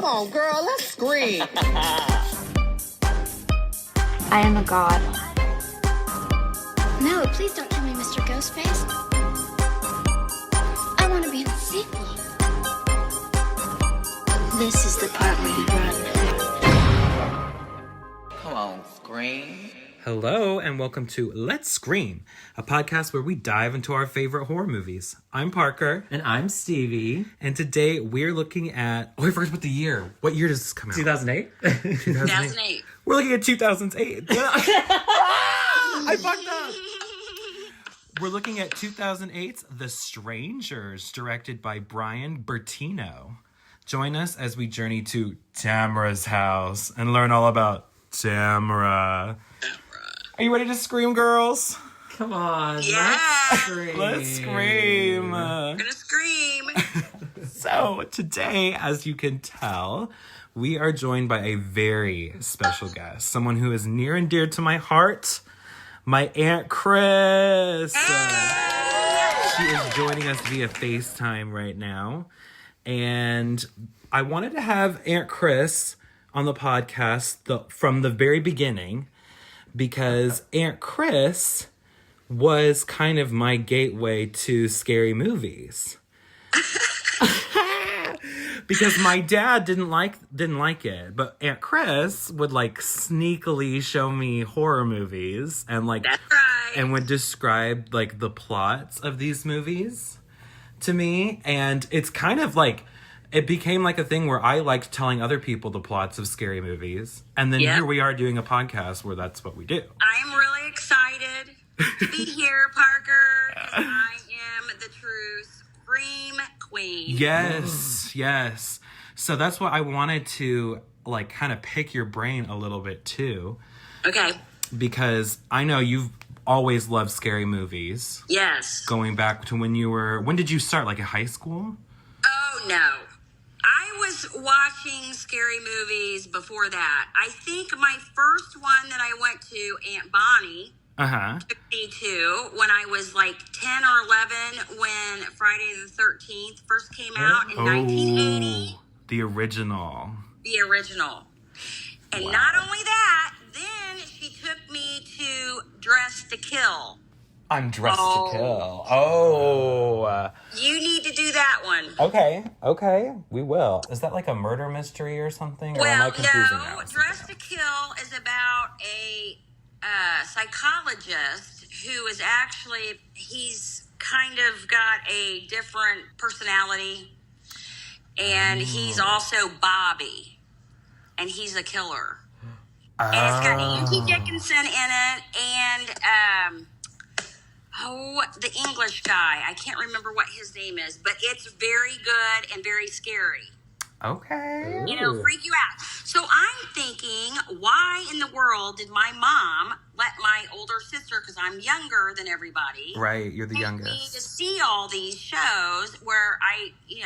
Come on, girl, let's scream. I am a god. No, please don't kill me, Mr. Ghostface. I want to be in the sequel. This is the part where you run. Come on, scream. Hello, and welcome to Let's Scream, a podcast where we dive into our favorite horror movies. I'm Parker. And I'm Stevie. And today we're looking at... Oh, I forgot about the year. What year does this come out? 2008? 2008. We're looking at 2008. I fucked up. We're looking at 2008's The Strangers, directed by Brian Bertino. Join us as we journey to Tamara's house and learn all about Tamara. Are you ready to scream, girls? Come on. Yeah. Let's scream. I'm gonna scream. So today, as you can tell, we are joined by a very special guest. Someone who is near and dear to my heart. My Aunt Kris. She is joining us via FaceTime right now. And I wanted to have Aunt Kris on the podcast from the very beginning, because Aunt Kris was kind of my gateway to scary movies. Because my dad didn't like it, but Aunt Kris would like sneakily show me horror movies and like That's right. and would describe like the plots of these movies to me, and it's kind of like it became like a thing where I liked telling other people the plots of scary movies. And then Here we are doing a podcast where that's what we do. I'm really excited to be here, Parker, because I am the true Scream Queen. Yes. So that's what I wanted to like kind of pick your brain a little bit too. Okay. Because I know you've always loved scary movies. Yes. Going back to when did you start? Like in high school? Oh, no. I was watching scary movies before that. I think my first one that I went to, Aunt Bonnie, took me to when I was like 10 or 11 when Friday the 13th first came out in 1980. The original. The original. And not only that, then she took me to Dress to Kill. I'm Dressed to Kill. Oh. You need to do that one. Okay. We will. Is that like a murder mystery or something? Or am I confusing now? Dress to Kill is about a psychologist who is actually, he's kind of got a different personality. And he's also Bobby. And he's a killer. And it's got Angie Dickinson in it. And, the English guy. I can't remember what his name is. But it's very good and very scary. Okay. You know, freak you out. So I'm thinking, why in the world did my mom let my older sister, because I'm younger than everybody. Right, you're the take youngest. Me to see all these shows where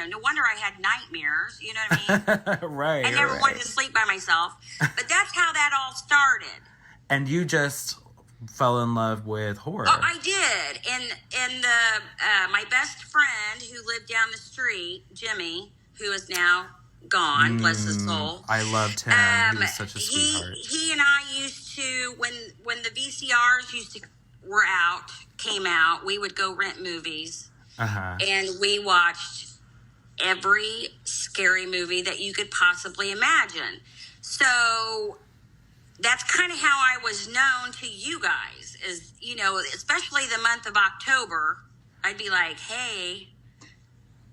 no wonder I had nightmares, you know what I mean? Right. I never wanted to sleep by myself. But that's how that all started. And you just fell in love with horror. Oh, I did. And my best friend who lived down the street, Jimmy, who is now gone, bless his soul. I loved him. He was such a sweetheart. He and I used to, when the VCRs came out, we would go rent movies. And we watched every scary movie that you could possibly imagine. So that's kind of how I was known to you guys, is, especially the month of October, I'd be like, hey,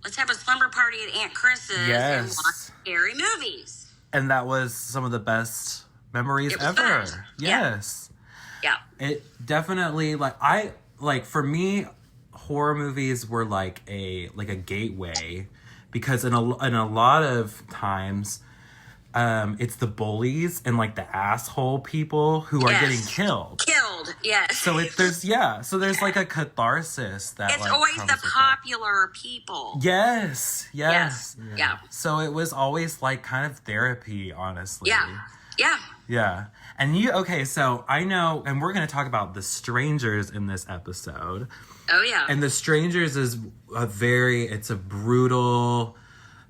let's have a slumber party at Aunt Kris's and watch scary movies. And that was some of the best memories ever. Fun. Yes. Yeah. It definitely, for me, horror movies were like a gateway, because in a lot of times, it's the bullies and like the asshole people who are getting killed. Yes. So there's like a catharsis that it's always the popular people. Yes. Yeah. So it was always like kind of therapy, honestly. Yeah. And so I know, and we're going to talk about The Strangers in this episode. Oh, yeah. And The Strangers is it's a brutal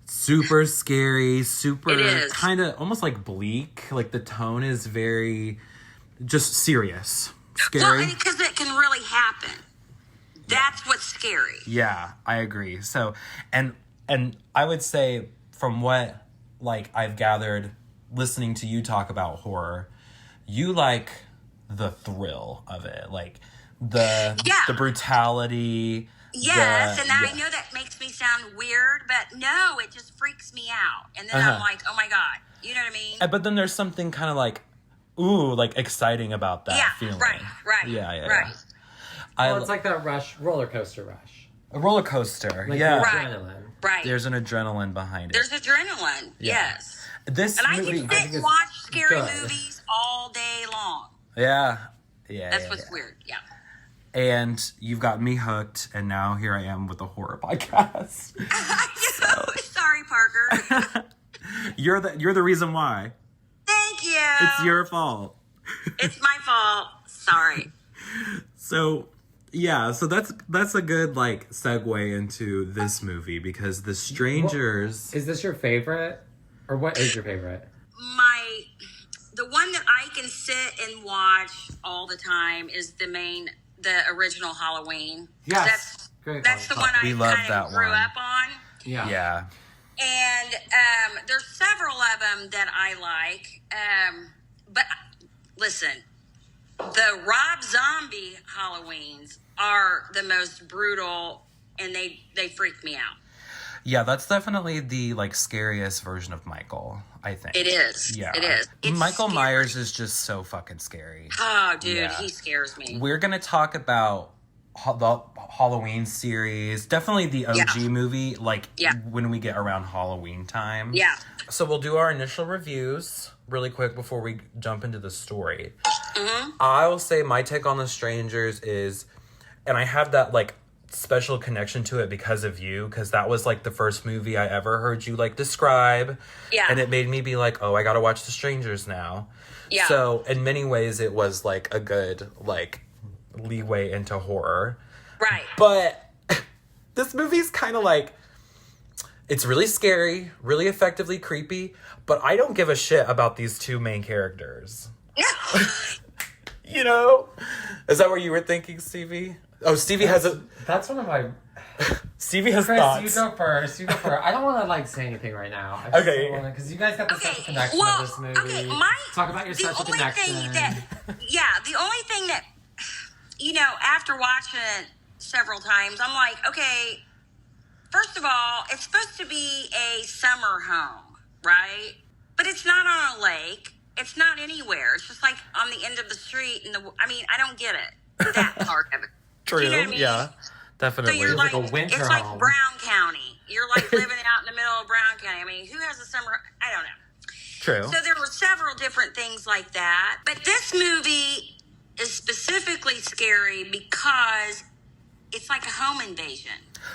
super scary, super It is. kind of almost like bleak. Like the tone is very just serious, scary. Well, because it can really happen. That's what's scary. Yeah, I agree. So, and I would say from what like I've gathered listening to you talk about horror, you like the thrill of it, like the brutality. Yes, and I know that makes me sound weird, but no, it just freaks me out. And then I'm like, oh my God. You know what I mean? But then there's something kind of like, ooh, like exciting about that feeling. Right. Yeah. Well, it's like that roller coaster rush. A roller coaster, Like yeah. adrenaline. Right. There's an adrenaline behind it. There's adrenaline, yes. This And I movie, can sit and watch scary good. movies all day long. yeah. That's what's weird, yeah. And you've got me hooked, and now here I am with a horror podcast. Sorry, Parker. You're the reason why. Thank you. It's your fault. It's my fault. Sorry. So that's a good like segue into this movie because The Strangers. Is this your favorite? Or what is your favorite? The one that I can sit and watch all the time is the original Halloween. Yes. Great That's the one We I love kind that of grew one. up on. Yeah. And there's several of them that I like. But listen, the Rob Zombie Halloweens are the most brutal, and they freak me out. Yeah, that's definitely the like scariest version of Michael, I think. It is. Yeah. It is. It's Michael scary. Myers is just so fucking scary. Oh, dude, Yeah. he scares me. We're going to talk about the Halloween series. Definitely the OG movie, like when we get around Halloween time. Yeah. So we'll do our initial reviews really quick before we jump into the story. Mm-hmm. I will say my take on The Strangers is, and I have that like special connection to it because of you, because that was like the first movie I ever heard you like describe. Yeah. And it made me be like, oh, I gotta watch The Strangers now. Yeah. So in many ways it was like a good like leeway into horror. Right. But this movie's kind of like, it's really scary, really effectively creepy, but I don't give a shit about these two main characters. You know? Is that what you were thinking, Stevie? Oh, Stevie has a... That's one of my... Stevie has Chris, thoughts. you go first. I don't want to, like, say anything right now. Okay. Because you guys got the special connection well, of this movie. okay, Talk about your special connection. The only thing that, after watching it several times, I'm like, okay, first of all, it's supposed to be a summer home, right? But it's not on a lake. It's not anywhere. It's just like on the end of the street. I don't get it. That part of it. True, Do you know what I mean? yeah. Definitely. So you're like, like a winter it's like home. Brown County. You're like living out in the middle of Brown County. I mean, who has a summer? I don't know. True. So there were several different things like that. But this movie is specifically scary because it's like a home invasion.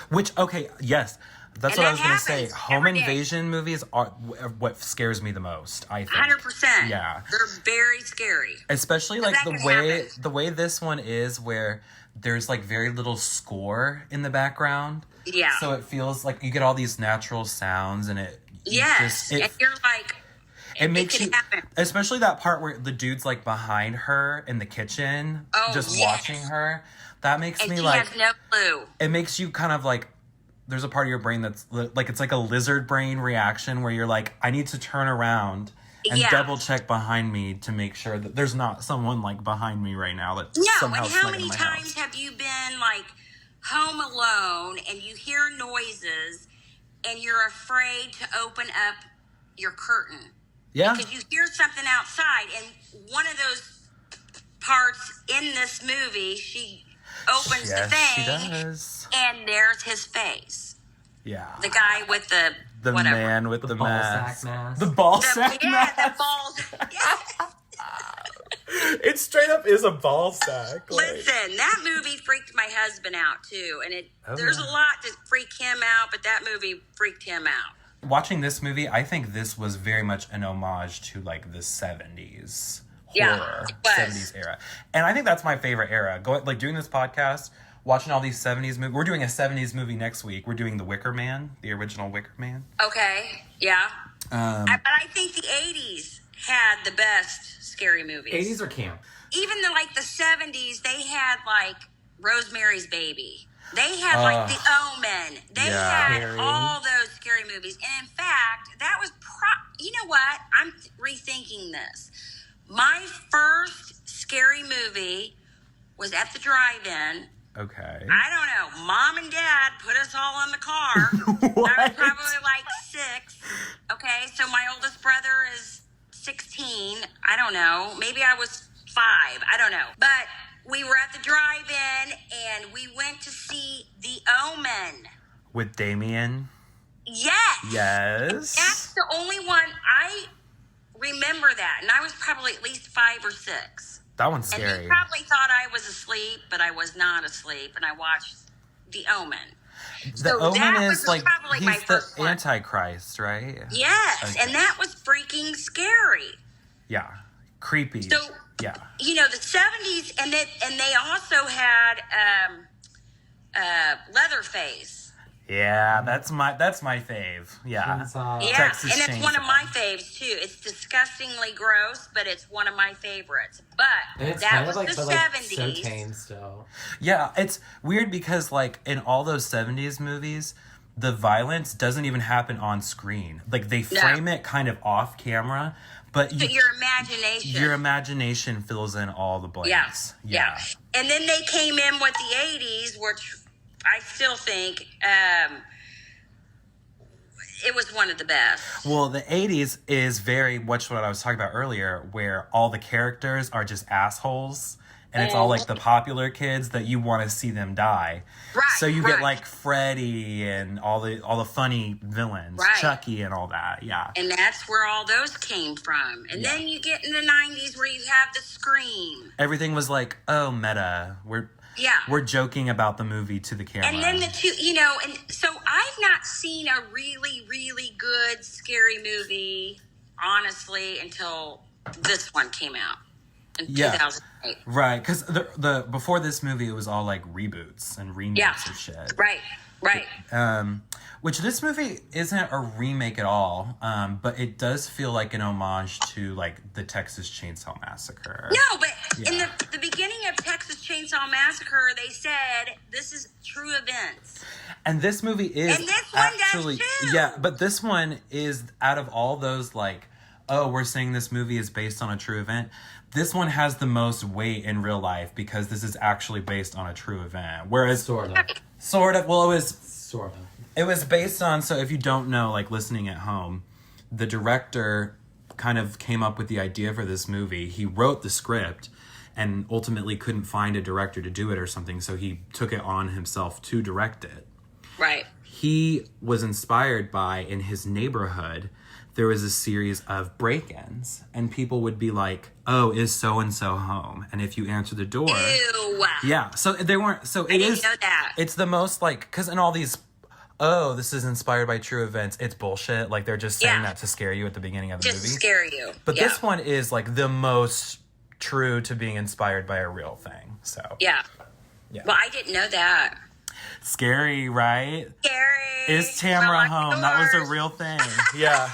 Which, okay, yes. That's And what I that was going to say. happens Home every day. invasion movies are what scares me the most, I think. 100%. Yeah. They're very scary. Especially like that the can way happen. the way this one is, where there's like very little score in the background. Yeah. So it feels like you get all these natural sounds, and it Yes. it And you're like, it makes can you, happen. especially that part where the dude's like behind her in the kitchen, Oh, just yes. watching her. That makes and me she like, has no clue. it makes you kind of like, there's a part of your brain that's like, it's like a lizard brain reaction where you're like, I need to turn around and Yeah. double check behind me to make sure that there's not someone like behind me right now that No, somehow and how snuck in many my times house. have you been like home alone and you hear noises and you're afraid to open up your curtain? Yeah. Because you hear something outside, and one of those parts in this movie, she opens Yes, the she thing, does. and there's his face. Yeah. The guy with the whatever. man with the, ball mask. sack mask. The ball The, sack yeah, mask. the balls. Yeah. It straight up is a ball sack. Like, Listen, that movie freaked my husband out too, and there's yeah. a lot to freak him out, but that movie freaked him out. watching this movie, I think this was very much an homage to like the 70s Yeah, horror, it was. 70s era. And I think that's my favorite era. Doing this podcast, watching all these 70s movies. We're doing a 70s movie next week. We're doing The Wicker Man, the original Wicker Man. Okay, yeah. But I think the 80s had the best scary movies. 80s are camp. Even the 70s, they had like Rosemary's Baby. They had like The Omen. They had all those scary movies. And in fact, that was you know what? I'm rethinking this. My first scary movie was at the drive-in. Okay. I don't know. Mom and Dad put us all in the car. I was probably like 6. Okay, so my oldest brother is 16. I don't know. Maybe I was 5. I don't know. But we were at the drive-in and we went to see The Omen. With Damien? Yes. Yes. That's the only one I remember that. And I was probably at least 5 or 6. That one's scary. And he probably thought I was asleep, but I was not asleep. And I watched The Omen. The Omen is like, probably my he's the first one. Antichrist, right? Yes. Okay. And that was freaking scary. Yeah. Creepy. So, yeah. You know, the 70s, and they also had Leatherface. Yeah, that's my fave. Yeah. Yeah, Texas and it's Chainsaw. one of my faves too. It's disgustingly gross, but it's one of my favorites. But And it's that kind was of like, the so, like, 70s. so tame still. Yeah, it's weird because like in all those 70s movies, the violence doesn't even happen on screen. Like they frame it kind of off camera, but So your imagination fills in all the blanks. Yeah. And then they came in with the 80s, which I still think it was one of the best. Well, the 80s is very much what I was talking about earlier, where all the characters are just assholes. And it's all like the popular kids that you want to see them die. Right. So you get like Freddy and all the funny villains, Right. Chucky and all that. Yeah. And that's where all those came from. And then you get in the 90s where you have the Scream. Everything was like, oh, meta. We're joking about the movie to the camera. And then the two, and so I've not seen a really, really good scary movie, honestly, until this one came out in 2008. Right, because the before this movie, it was all like reboots and remakes of shit. Right. Which this movie isn't a remake at all, but it does feel like an homage to like the Texas Chainsaw Massacre. No, but in the beginning of Texas Chainsaw Massacre, they said this is true events. And this movie is And this one actually does too. Yeah, but this one is out of all those like, oh, we're saying this movie is based on a true event. This one has the most weight in real life because this is actually based on a true event. Whereas Sort of. Well, it was Sort of. It was based on, so if you don't know, like listening at home, the director kind of came up with the idea for this movie. He wrote the script and ultimately couldn't find a director to do it or something, so he took it on himself to direct it. Right. He was inspired by, in his neighborhood, there was a series of break-ins, and people would be like, oh, is so-and-so home? And if you answer the door... Ew. Yeah, so they weren't... So I didn't know that. It's the most, like... Because in all these... Oh, this is inspired by true events. It's bullshit. Like, they're just saying that to scare you at the beginning of the movie. Just scare you. But this one is, like, the most true to being inspired by a real thing. So... Yeah. Well, I didn't know that. Scary, right? Scary. Is Tamara Well, home? That was a real thing. Yeah.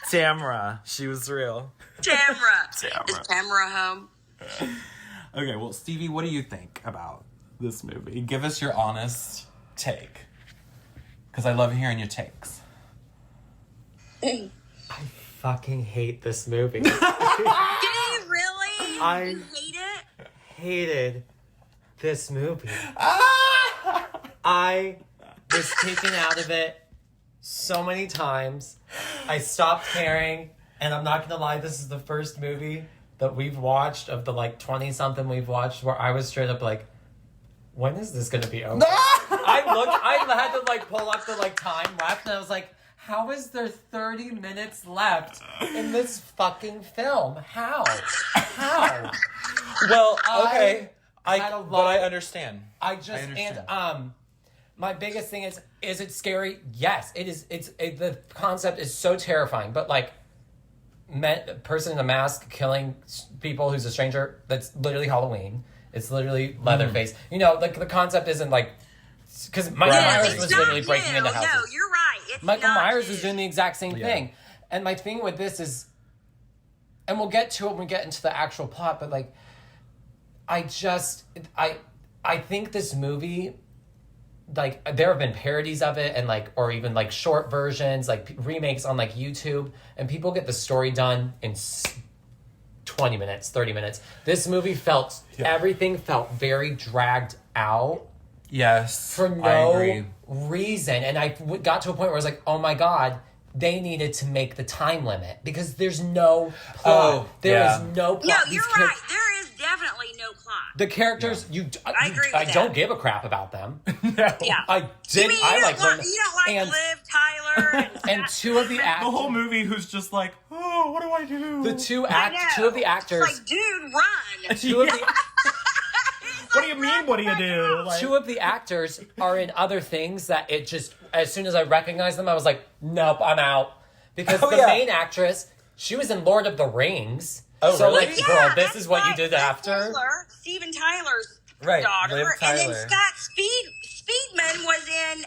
Tamara. She was real. Tamara. Tamara. Is Tamara home? Okay, well, Stevie, what do you think about this movie? Give us your honest take. Because I love hearing your takes. I fucking hate this movie. Do you really? I You hate it? hated this movie. I was taken out of it so many times. I stopped caring, and I'm not gonna lie, this is the first movie that we've watched of the like 20-something we've watched where I was straight up like, when is this gonna be over? I had to like pull up the like time left, and I was like, how is there 30 minutes left in this fucking film? How? Well, okay. But I understand. And my biggest thing is it scary? Yes, it is. The concept is so terrifying, but like, person in a mask killing people who's a stranger. That's literally Halloween. It's literally Leatherface. You know, like the concept isn't like because Michael Yes, Myers it's was not literally breaking new. into houses. No, you're right. It's Michael not Myers new. is doing the exact same thing. And my thing with this is, and we'll get to it when we get into the actual plot, but like, I think this movie, like, there have been parodies of it and like, or even like short versions, like remakes on like YouTube, and people get the story done in 20 minutes, 30 minutes. This movie everything felt very dragged out. Yes. For no reason. And I got to a point where I was like, oh my God, they needed to make the time limit because there's no plot. There is no plot. No, you're right. There is definitely no plot. The characters, I agree with I that. don't give a crap about them. Yeah. I You mean you like don't them. like Liv Tyler And two of the The actors. whole movie who's just like, oh, what do I do? The two I know. of the actors. It's like, dude, run. Two of the What do you mean, what do you do? Like, two of the actors are in other things that it just, as soon as I recognized them, I was like, nope, I'm out. Because the main actress, she was in Lord of the Rings. Oh, so really? like, girl, this is what you did after. Steven Tyler's Right, daughter. Liv And then Tyler. Scott Speedman was in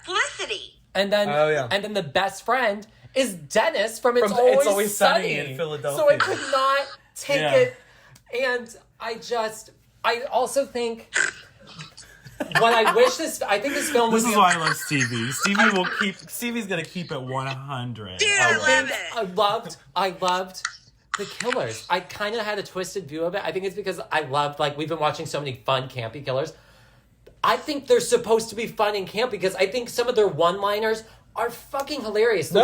Felicity. And then, and then the best friend is Dennis from It's Always Sunny in Philadelphia. So I could not take it. And I also think what I wish I think this film would This be. is why I love Stevie. Stevie's gonna keep it 100. Dude, I love it. I loved the killers. I kind of had a twisted view of it. I think it's because I loved, like, we've been watching so many fun, campy killers. I think they're supposed to be fun and camp because I think some of their one-liners are fucking hilarious. The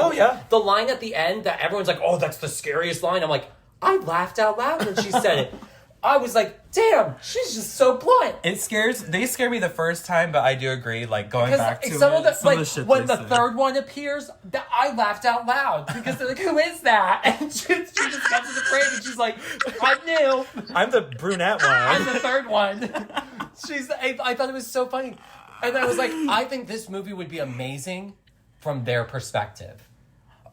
line at the end that everyone's like, oh, that's the scariest line. I'm like, I laughed out loud when she said it. I was like, damn, she's just so blunt. They scare me the first time, but I do agree, like, going back to some it, of the, some like, of the shit when they the say. third one appears, I laughed out loud because they're like, who is that? And she just comes to the frame and she's like, I'm new. I'm the brunette one. I'm the third one. I thought it was so funny. And I was like, I think this movie would be amazing from their perspective.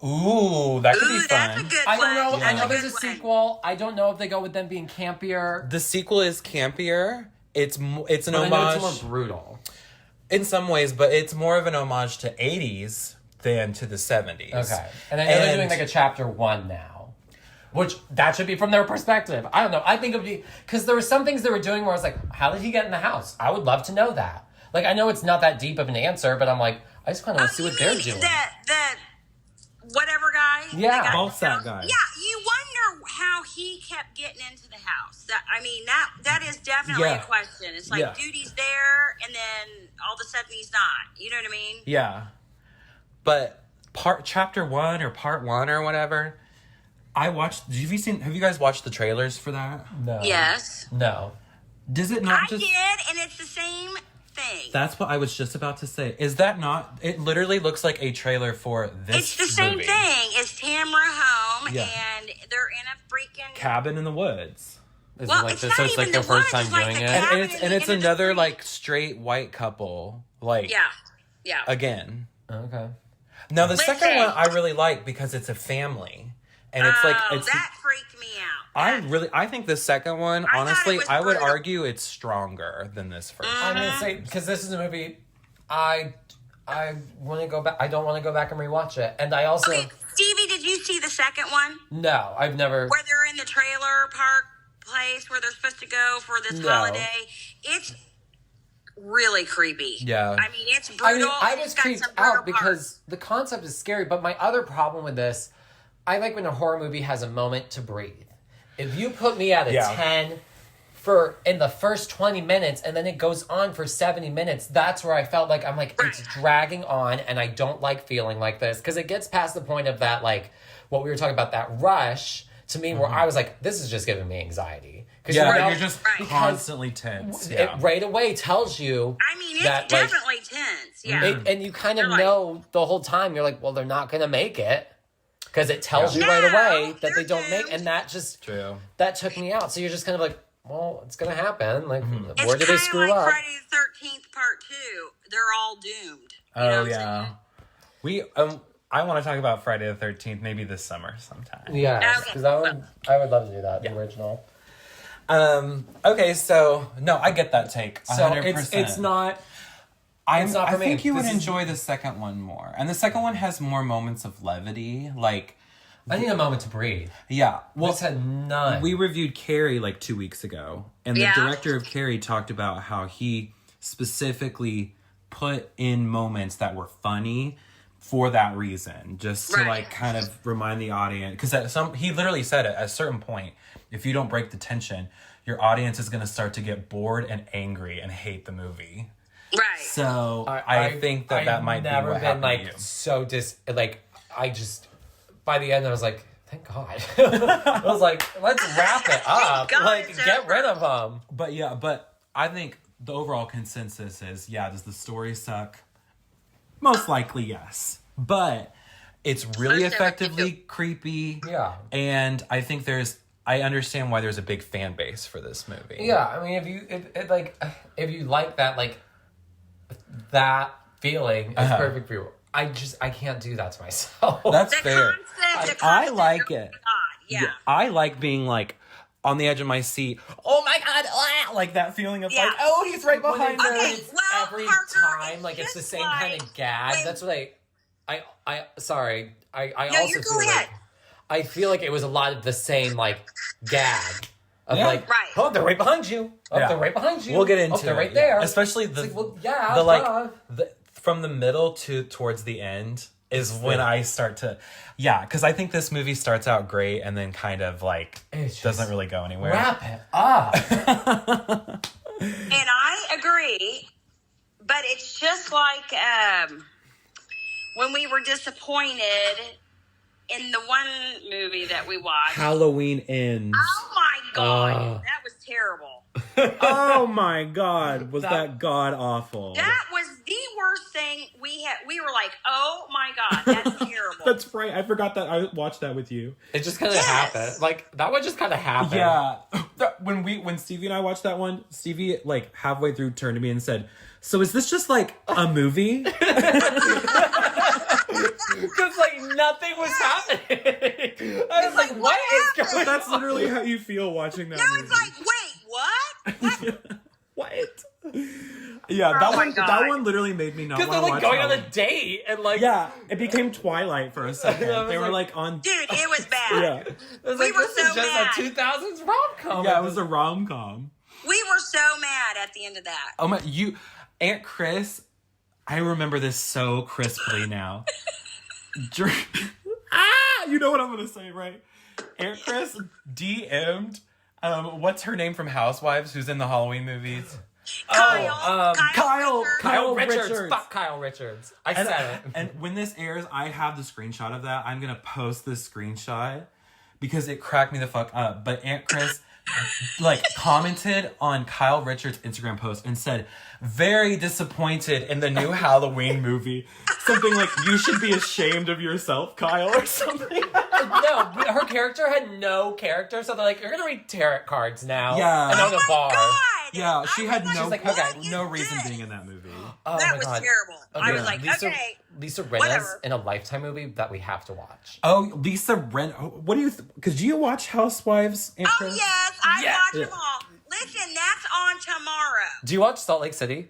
Ooh, that could be That's a fun. good I don't know. one. I know That's there's a good one. sequel. I don't know if they go with them being campier. The sequel is campier. It's an But I know homage it's more brutal. in some ways, but it's more of an homage to 80s than to the 70s. Okay. And I know they're doing like a chapter 1 now. Which, that should be from their perspective. I don't know. I think it would be... Because there were some things they were doing where I was like, how did he get in the house? I would love to know that. Like, I know it's not that deep of an answer, but I'm like, I just kind of want to see what they're doing. The whatever guy? Yeah. The guy- Balsack guy. Yeah, you wonder how he kept getting into the house. That is definitely a question. It's like, dude, he's there, and then all of a sudden he's not. You know what I mean? Yeah. But chapter 1 or part 1 or whatever, have you guys watched the trailers for that? No. Yes. No. Does it not I did, and it's the same thing. That's what I was just about to say. Is that not... It literally looks like a trailer for this It's the same movie. thing. It's Tamara home, Yeah. and they're in a freaking... Cabin in the woods. Is Well, it like it's this? not So it's like even their the first woods, time it's like doing the it? cabin. And it's in the another, street. like, straight white couple. Like, Yeah. again. Okay. Now, the Listen. second one I really like because it's a family. And it's like... Oh, it's. that freaked me out. I think the second one, thought honestly, it was I would brutal. argue it's stronger than this first I'm one. gonna say because this is a movie, I want to go back. I don't want to go back and rewatch it, and I also Okay, Stevie, did you see the second one? no, I've never. Where they're in the trailer park place where they're supposed to go for this No. holiday? It's really creepy. Yeah. I mean, it's brutal. I mean, I and was it's got creeped some brutal out because the concept is scary. But my other problem with this, I like when a horror movie has a moment to breathe. If you put me at a 10 in the first 20 minutes and then it goes on for 70 minutes, that's where I felt like I'm like, it's dragging on and I don't like feeling like this because it gets past the point of that, like what we were talking about, that rush to me where I was like, this is just giving me anxiety. Yeah, you're just Right. constantly tense. It right away tells you I mean, it's that, like, definitely tense. Yeah. and you kind of You're like- know the whole time, you're like, well, they're not going to make it. Because it tells you No, right away that they they're don't make, doomed. and that just True. that took me out. So you're just kind of like, well, it's gonna happen. Like, It's where did they kinda screw like up? Friday the 13th Part 2. They're all doomed. You know Oh, what I'm yeah. saying? We I want to talk about Friday the 13th maybe this summer sometime. Yeah, Okay. because I would love to do that. The original. Okay, so no, I get that take. 100%. So it's not. It's not for I me. think you would This is- enjoy the second one more, and the second one has more moments of levity. Like, I need a moment to breathe. yeah, well, This had none. we reviewed Carrie like 2 weeks ago, and the director of Carrie talked about how he specifically put in moments that were funny for that reason, just to like kind of remind the audience, because he literally said it at a certain point, if you don't break the tension, your audience is going to start to get bored and angry and hate the movie. Right. So I think that might be what happened to you. So I just by the end I was like, thank God. I was like, let's wrap it up. God Like, it's get over. rid of them. But I think the overall consensus is, does the story suck? Most likely, yes. But it's really First effectively creepy. Yeah. And I think I understand why there's a big fan base for this movie. Yeah, I mean, if you like that, like that feeling is perfect for you. I can't do that to myself. That's The fair. concept, I like oh it. my God, yeah. I like being like on the edge of my seat. Oh my God. Ah! Like that feeling of like, oh, he's right behind us. Okay, well, every Parker, time, like it's the just same kind of gag. when- That's what sorry. I No, also you feel go ahead. like I feel like it was a lot of the same like gag of Yeah. like, Right. oh, they're right behind you. Oh, Yeah. they're right behind you. We'll get into oh, they're it, right yeah. there. Especially the It's like, well, yeah, the like duh. from the middle towards the end is when I start to because I think this movie starts out great and then kind of like It's just- doesn't really go anywhere. Wrap it up. And I agree, but it's just like when we were disappointed in the one movie that we watched. Halloween Ends. Oh my God, that was terrible. Oh my God, was that god awful? That was the worst thing we had. We were like, oh my God, that's terrible. That's right. I forgot that I watched that with you. It just kind of Yes. happened. Like that would just kind of happen. Yeah. When Stevie and I watched that one, Stevie like halfway through turned to me and said, "So is this just like a movie?" Because like nothing was happening. I was like, what is going on? That's literally how you feel watching that No, movie. it's like, wait, what? What? Yeah, Oh my God. that one literally made me not want Because to they're watch like going on Halloween. a date and like Yeah, it became Twilight for a second. I was They were like- like on. Dude, it was bad. Yeah, it was we like, were this so is just mad. a 2000s rom-com. yeah, it was a rom com. We were so mad at the end of that. Oh my, Aunt Kris. I remember this so crisply now. You know what I'm gonna say, right? Aunt Kris DM'd. What's her name from Housewives? Who's in the Halloween movies? Kyle. Kyle. Richards. Kyle Richards. Richards. Fuck Kyle Richards. I And, said it. and when this airs, I have the screenshot of that. I'm gonna post this screenshot because it cracked me the fuck up. But Aunt Kris like commented on Kyle Richards' Instagram post and said, "Very disappointed in the new Halloween movie." Something like, "You should be ashamed of yourself, Kyle," or something. No, but her character had no character, so they're like, you're gonna read tarot cards now. Yeah. And Oh on a my bar. God. Yeah, she had I was no like, okay, what no is reason this? being in that movie. Oh That my was God. terrible. I was like, okay. Lisa Rinna's whatever. in a Lifetime movie that we have to watch. Oh, Lisa Ren. What do you? Because do you watch Housewives? Aunt Oh, Kris? yes, I Yeah. watch them all. Listen, that's on tomorrow. Do you watch Salt Lake City?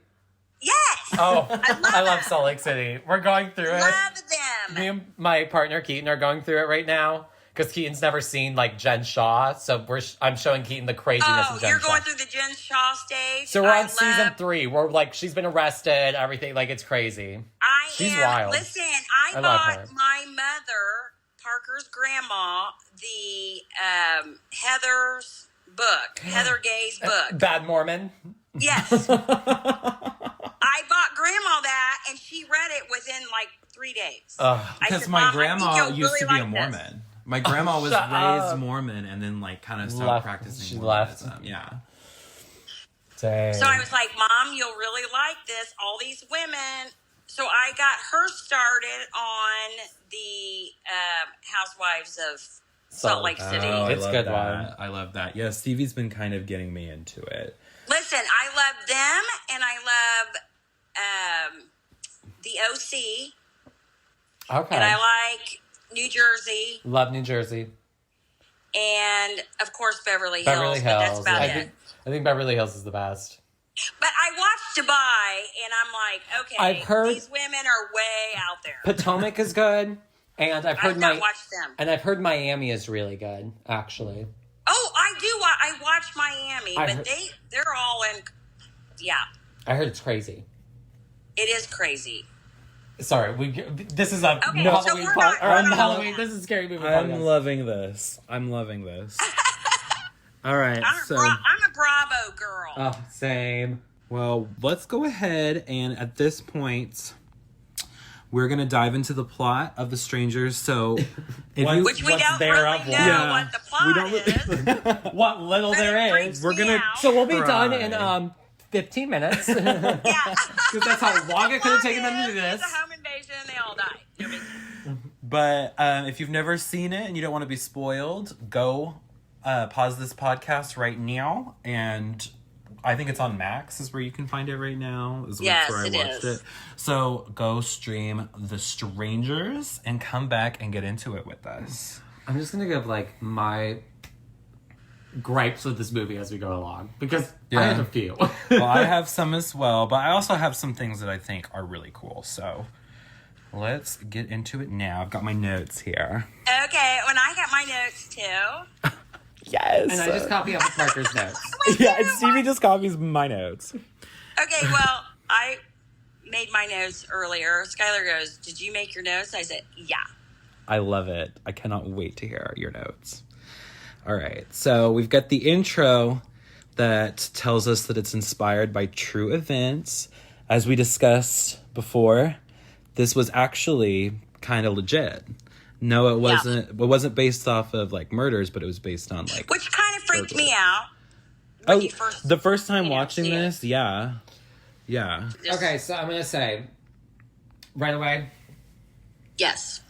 Yes. Oh, I love them. Salt Lake City. We're going through it. Love them. Me and my partner Keaton are going through it right now because Keaton's never seen like Jen Shaw, so I'm showing Keaton the craziness Oh, of Jen you're Shaw. going through the Jen Shaw stage. So we're I on season love- 3. We're like, she's been arrested, everything. Like, it's crazy. She's wild. Listen, I I love bought her. my mother, Parker's grandma, the Heather's book, Heather Gay's book. Bad Mormon. Yes. I bought grandma that, and she read it within like 3 days. I Because said, my "Mom, I think grandma you'll used to really be a like this." Mormon. My grandma was shut raised up. Mormon and then like kind of stopped Left. practicing. She Mormonism. left. Yeah. Dang. So I was like, Mom, you'll really like this. All these women. So I got her started on the Housewives of Salt Lake City. Oh, I It's love good that. one. I love that. Yeah, Stevie's been kind of getting me into it. Listen, I love them, and I love the OC, Okay. and I like New Jersey. Love New Jersey. and of course Beverly Hills. Beverly But that's Hills. about I it. think Beverly Hills is the best. But I watched Dubai, and I'm like, okay, I've heard- these women are way out there. Potomac is good, and I've not watched them. And I've heard Miami is really good, actually. Oh, I do. I watch Miami, I but heard- they're all in. Yeah, I heard it's crazy. it is crazy. Sorry, this is a Okay, no so Halloween we're podcast. not- we're not- Halloween. This is scary movie I'm podcast. loving this. All right, I'm so a Bravo girl. Oh, same. well, let's go ahead and at this point, we're gonna dive into the plot of The Strangers. So, if you, Which we what's don't there really of know one. Yeah. what the plot We don't is. What little But there it is. freaks We're me gonna- out. So we'll be Try. done in 15 minutes. Because Yeah. that's how long it could have taken them to do It's this. a home invasion, and they all die. No big deal. but if you've never seen it and you don't want to be spoiled, go pause this podcast right now, and I think it's on Max is where you can find it right now. Yes, where I it watched is. it. So go stream The Strangers and come back and get into it with us. I'm just going to give, my gripes with this movie as we go along. Because I Yeah. have a few. Well, I have some as well, but I also have some things that I think are really cool. So let's get into it now. I've got my notes here. Okay, when I got my notes too. Yes. And I just copy up Parker's notes. yeah, and Stevie just copies my notes. Okay, well, I made my notes earlier. Skylar goes, "Did you make your notes?" I said, "Yeah." I love it. I cannot wait to hear your notes. All right, so we've got the intro that tells us that it's inspired by true events. As we discussed before, this was actually kind of legit. No, it wasn't. It wasn't based off of murders, but it was based on Which kind of freaked me out. Oh, you first, the first time you know, watching see it. this, yeah. Just- Okay, so I'm going to say, right away, Yes.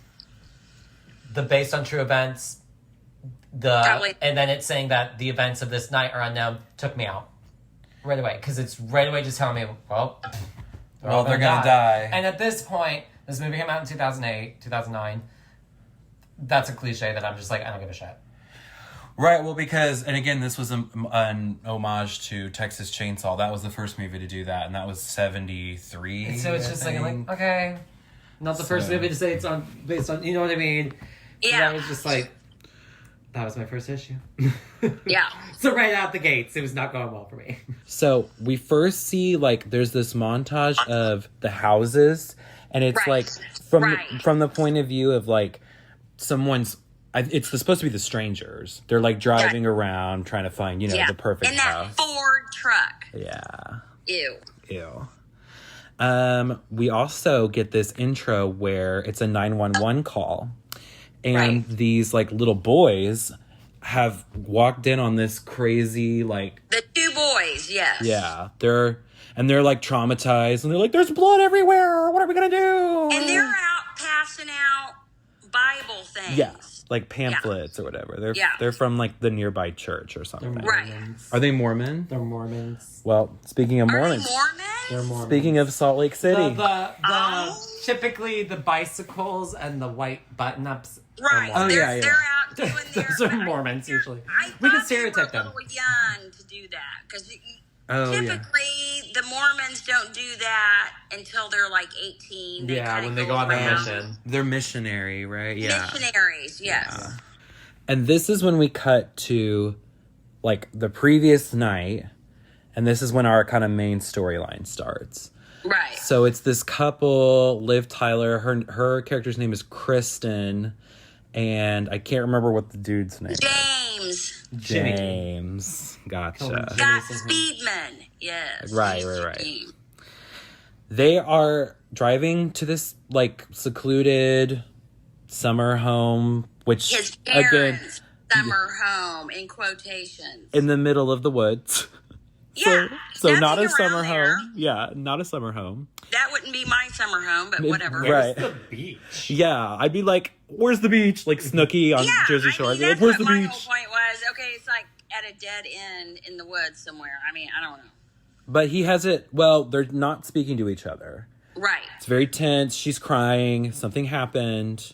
the based on true events, Probably. and then it's saying that the events of this night are unknown, took me out. Right away, because it's right away just telling me, well, They're gonna die. And at this point, this movie came out in 2008, 2009. That's a cliche that I'm just like, I don't give a shit. Right, well, because, and again, this was an homage to Texas Chainsaw. That was the first movie to do that, and that was 73. And so it's just like, I'm like, okay. Not the first So- movie to say it's based on, you know what I mean? Yeah. So I was just like, that was my first issue. Yeah. So right out the gates, it was not going well for me. So we first see there's this montage of the houses, and it's Right. from the point of view of someone's. It's supposed to be the strangers. They're driving around trying to find Yeah. the perfect In that house. Ford truck. Yeah. Ew. Ew. We also get this intro where it's a 911 call, and Right. these little boys have walked in on this crazy The two boys, yes. yeah, they're traumatized, and they're like, "There's blood everywhere. What are we gonna do?" And they're out passing out Bible things. yeah, pamphlets or whatever. They're from the nearby church or something. Right. Are they Mormon? They're Mormons. Well, speaking of Are they Mormons, Mormons? They're Mormons. speaking of Salt Lake City, Typically the bicycles and the white button-ups are Right. Mormons. They're, yeah, yeah. they're out doing their... Those are Mormons usually. I We can thought they were stereotype them. a little young to do that. Because oh yeah, typically the Mormons don't do that until they're 18. They Yeah, kinda when they go on their around. mission. they're missionary, right? Yeah. Missionaries, yes. And this is when we cut to the previous night, and this is when our kind of main storyline starts. Right. So it's this couple, Liv Tyler, her character's name is Kristen, and I can't remember what the dude's name is. Jimmy. James. Gotcha. Scott Speedman. Yes. Right, he's right, your right. team. They are driving to this secluded summer home, which His again parents' summer home, in quotations. in the middle of the woods. Yeah. So not nothing a summer around there. home. Yeah, not a summer home. That wouldn't be my summer home, but whatever. Right. The beach. Yeah, I'd be like, "Where's the beach?" Like Snooki on Yeah, Jersey Shore. I'd be that's like, "Where's what the my beach?" whole point was. Okay, it's at a dead end in the woods somewhere. I mean, I don't know. But he has it. Well, they're not speaking to each other. Right. It's very tense. She's crying. Something happened.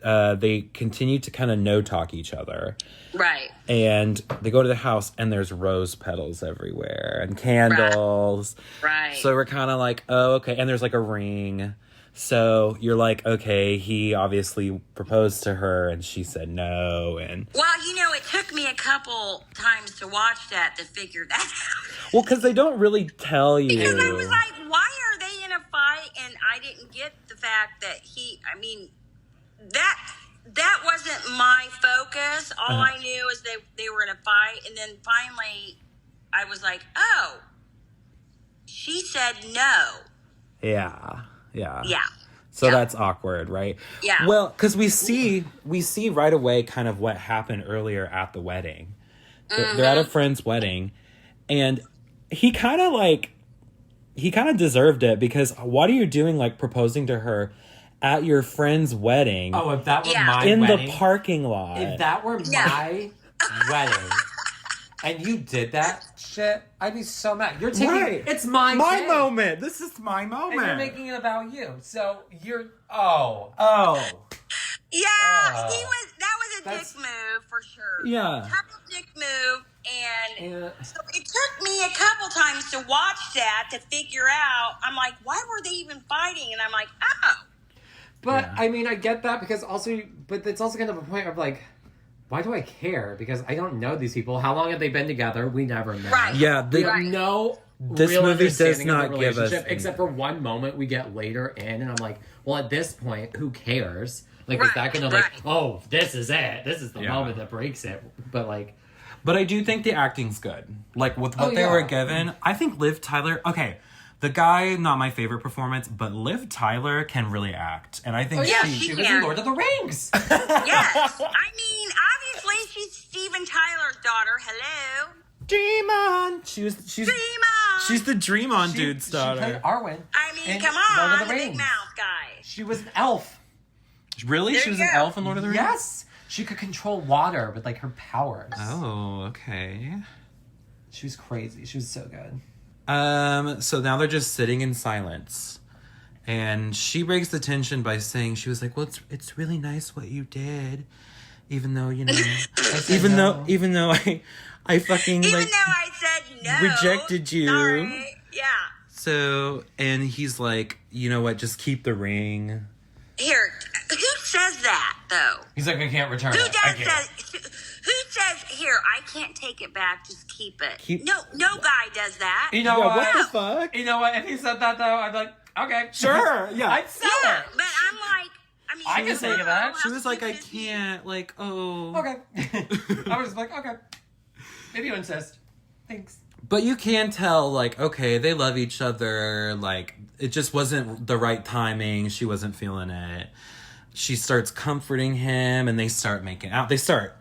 they continue to kind of no-talk each other. Right. And they go to the house, and there's rose petals everywhere and candles. Right. So we're kind of like, oh, okay. And there's like a ring. So you're like, okay, he obviously proposed to her, and she said no. And well, you know, it took me a couple times to watch that to figure that out. well, because they don't really tell you. Because I was like, why are they in a fight? And I didn't get the fact that that wasn't my focus. All I knew is they were in a fight. And then finally, I was like, oh, she said no. Yeah. So that's awkward, right? Yeah. Well, because we see right away kind of what happened earlier at the wedding. They're at a friend's wedding, and he kind of deserved it, because what are you doing, like, proposing to her at your friend's wedding? Oh, if that were my in wedding, the parking lot. if that were my wedding, and you did that shit, I'd be so mad. You're taking it's my day. moment. This is my moment. And you're making it about you. So you're Yeah, that was a dick move for sure. Yeah. Total dick move, and so it took me a couple times to watch that to figure out. I'm like, why were they even fighting? And I'm like, oh. But I mean, I get that, because also, but it's also kind of a point of like, why do I care? Because I don't know these people. How long have they been together? We never know. Right. Yeah. We have no This real movie does understanding of not the give us relationship, except for anything. one moment we get later in, and I'm like, well, at this point, who cares? Like, is Right, that gonna right. like, oh, this is it. This is the Yeah. moment that breaks it. But like, But I do think the acting's good. Like, with what they were given, I think Liv Tyler... Okay, the guy, not my favorite performance, but Liv Tyler can really act. And I think she was in Lord of the Rings. Yes. I mean, obviously, she's Steven Tyler's daughter. Hello. Dream on! She's Dream on. She's the Dream on dude's She daughter. played Arwen. I mean, in come Lord of on, the the big Rings. mouth guy. She was an elf. Really? There She was you an go. elf in Lord of the Rings? Yes. She could control water with like her powers. Oh, okay. She was crazy. She was so good. So now they're just sitting in silence. And she breaks the tension by saying, she was like, well, it's really nice what you did. Even though, you know, even though I fucking, Even like, though I said no. rejected you. Sorry. Yeah. So, and he's like, you know what, just keep the ring. Here, who says that, though? He's like, I can't return Who it. I does can't. that? Who says, here, I can't take it back, just keep it? No guy does that. You know Yeah, what? what the fuck? You know what? If he said that though, I'd be like, okay, Sure, yeah. I'd sell Yeah, it. but I'm like, I mean, I you can know think of that. how She was like, I stupid is he? can't, like, oh. Okay. I was just like, okay. If you insist. Thanks. But you can tell, like, okay, they love each other. Like, it just wasn't the right timing. She wasn't feeling it. She starts comforting him, and they start making out. They start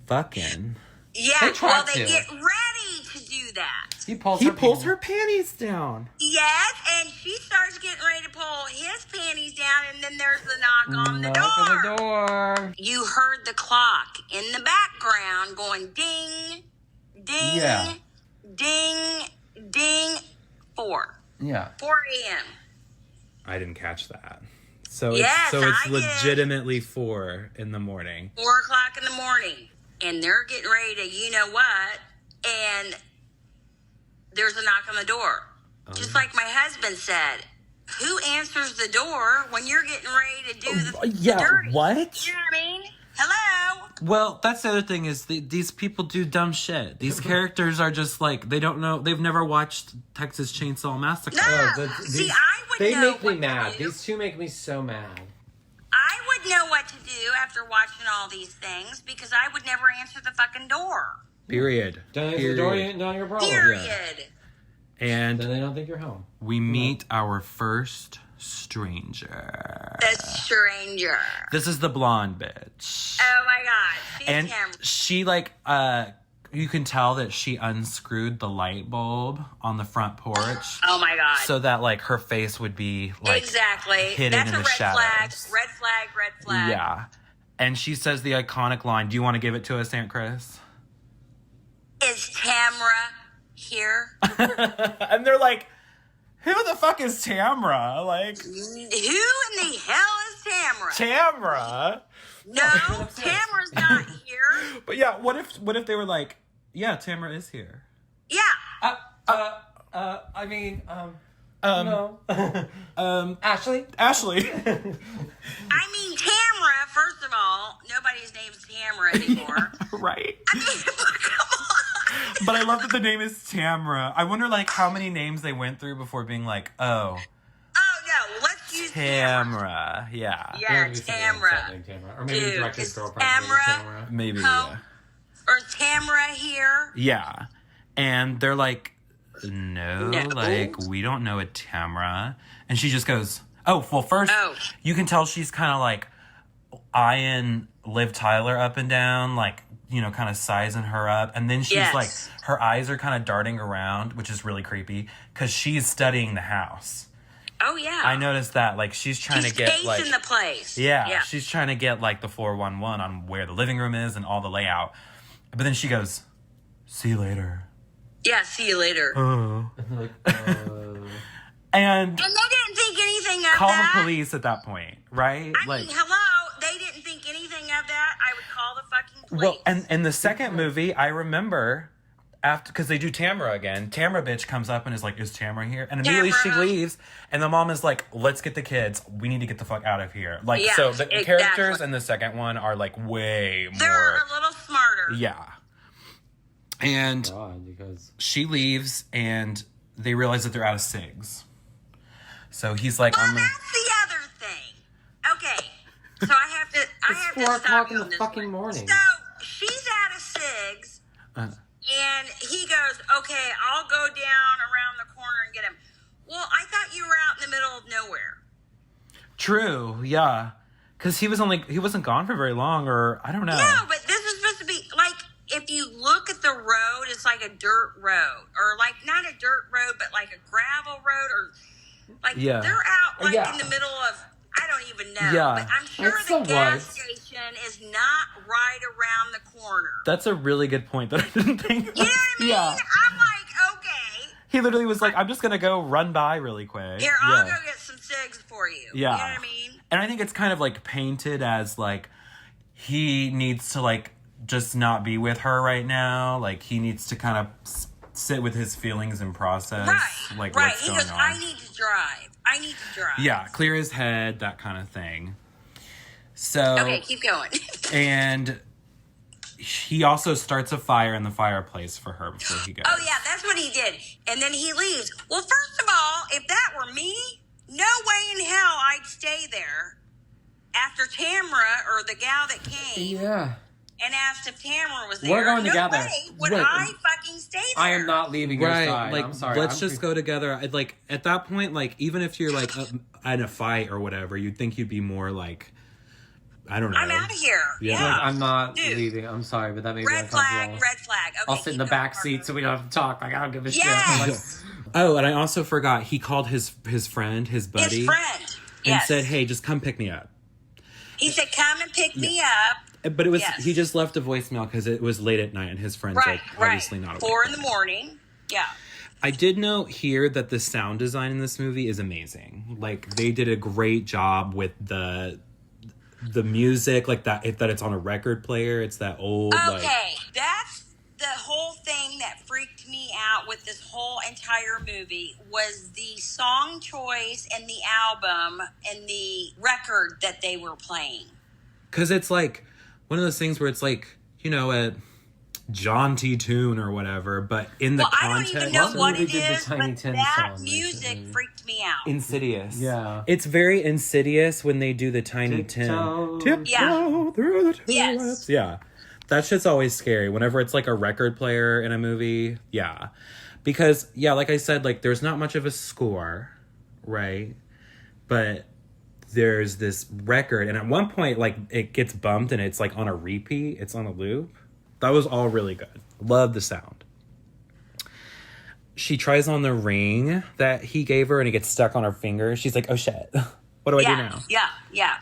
fucking. Yeah, They tried well, they to. get ready to do that. He pulls her panties down. Yes, and she starts getting ready to pull his panties down, and then there's the knock on the Knock on door. the door. You heard the clock in the background going ding, ding, Yeah. ding, ding. 4 Yeah. a.m. I didn't catch that. So Yes, it's I did. legitimately 4 in the morning. 4 o'clock in the morning, and they're getting ready to you know what, and there's a knock on the door. Just like my husband said, who answers the door when you're getting ready to do the dirty? What? You know what I mean? Hello? Well, that's the other thing is these people do dumb shit. These characters are just like, they don't know, they've never watched Texas Chainsaw Massacre. No. See, I would They know make me what mad. to do. These two make me so mad. I would know what to do after watching all these things because I would never answer the fucking door. Period. Don't answer the door, you ain't not your problem. Period. And Then they don't think you're home. we meet our first stranger. The stranger. This is the blonde bitch. Oh my god. She's And him. she like you can tell that she unscrewed the light bulb on the front porch Oh my god. so that like her face would be like exactly. hidden That's in a the red flag. shadows. Red flag, red flag. Yeah. And she says the iconic line. Do you want to give it to us, Aunt Kris? Is Tamra here? And they're like, who the fuck is Tamra? Like, Who in the hell is Tamra? Tamra? No, Tamara's not here. But yeah, what if they were like, yeah, Tamara is here. Yeah. I mean, no. Ashley? Ashley. I mean, Tamara, first of all, nobody's name's Tamara anymore. Right. I mean, come on. But I love that the name is Tamara. I wonder, like, how many names they went through before being like, oh. Oh, no, let's use Tamara. Yeah. Yeah, Tamara. Or maybe the Dude, director's is girlfriend. Tamara Maybe, home? yeah. Or is Tamara here? Yeah. And they're like, no, No. like, we don't know a Tamara. And she just goes, oh, well, first, you can tell she's kind of like eyeing Liv Tyler up and down, like, you know, kind of sizing her up. And then she's like, her eyes are kind of darting around, which is really creepy, because she's studying the house. Oh, yeah. I noticed that, like, she's trying to get, like... in the place. Yeah, she's trying to get, like, the 411 on where the living room is and all the layout. But then she goes, see you later. Yeah, see you later. And they didn't think anything of call that. the police at that point, right? I mean, hello, they didn't think anything of that. I would call the fucking police. Well, and in the second movie, I remember after, because they do Tamara again, Tamara bitch comes up and is like, is Tamara here? And immediately she leaves, and the mom is like, let's get the kids. We need to get the fuck out of here. Like, so the characters in the second one are like way more. They're a little smarter. Yeah. And because she leaves, and they realize that they're out of cigs. So he's like, well, that's the other thing. Okay, so I have to. It's 4 o'clock in the fucking morning. So she's out of cigs, and he goes, "Okay, I'll go down around the corner and get him." Well, I thought you were out in the middle of nowhere. True, yeah, because he wasn't gone for very long, or I don't know. No, but this is supposed to be like, if you look at the road, it's like a dirt road, or like not a dirt road, but like a gravel road, or like they're out like in the middle of, I don't even know. Yeah. But I'm sure the gas station is not right around the corner. That's a really good point that I didn't think of. You know what I mean? Yeah. I'm like, okay. He literally was like, I'm just going to go run by really quick. Here, I'll go get some cigs for you. Yeah. You know what I mean? And I think it's kind of like painted as like, he needs to like just not be with her right now. Like, he needs to kind of sit with his feelings and process. Like, what's going on. I need to drive. Yeah, clear his head, that kind of thing. So... Okay, keep going. And he also starts a fire in the fireplace for her before he goes. Oh, yeah, that's what he did. And then he leaves. Well, first of all, if that were me, no way in hell I'd stay there after Tamara, or the gal that came... Yeah. And asked if Tamara was there. We're going together. No way would I fucking stay there. I am not leaving your side. Like, I'm sorry. let's just go together. Like, at that point, like, even if you're, like, in a fight or whatever, you'd think you'd be more, like, I don't know. I'm out of here. Yeah. Like, I'm not leaving. I'm sorry, but that made me uncomfortable. Red flag. Okay, I'll sit in the back seat so we don't have to talk. Like, I don't give a shit. Like, oh, and I also forgot, he called his friend, his buddy. His friend. And said, hey, just come pick me up. He said, come and pick me up. But it was he just left a voicemail because it was late at night and his friend's like obviously not awake. 4 a.m. Yeah. I did note here that the sound design in this movie is amazing. Like, they did a great job with the music, like that it's on a record player. It's that old that's the whole thing that freaked me out with this whole entire movie was the song choice and the album and the record that they were playing. Because it's like one of those things where it's like, you know, a jaunty tune or whatever, but in the context... I don't even know what it is, but that music freaked me out. Insidious. Yeah. It's very Insidious when they do the Tiny Tim. Tiptoe through the tulips. Yeah. That shit's always scary. Whenever it's like a record player in a movie, yeah. Because, yeah, like I said, like there's not much of a score, right? But... there's this record, and at one point, like, it gets bumped, and it's, like, on a repeat. It's on a loop. That was all really good. Love the sound. She tries on the ring that he gave her, and it gets stuck on her finger. She's like, oh, shit. What do I do now? Yeah.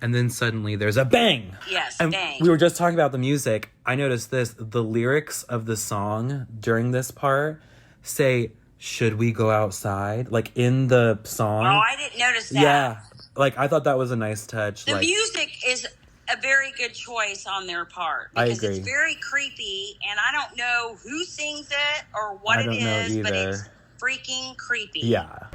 And then suddenly there's a bang. Yes, and bang. We were just talking about the music. I noticed this. The lyrics of the song during this part say, should we go outside? Like, in the song. Oh, I didn't notice that. Yeah. Like, I thought that was a nice touch. The music is a very good choice on their part. I Because agree. it's very creepy, and I don't know who sings it or what I it don't know is, but either. it's freaking creepy. Yeah.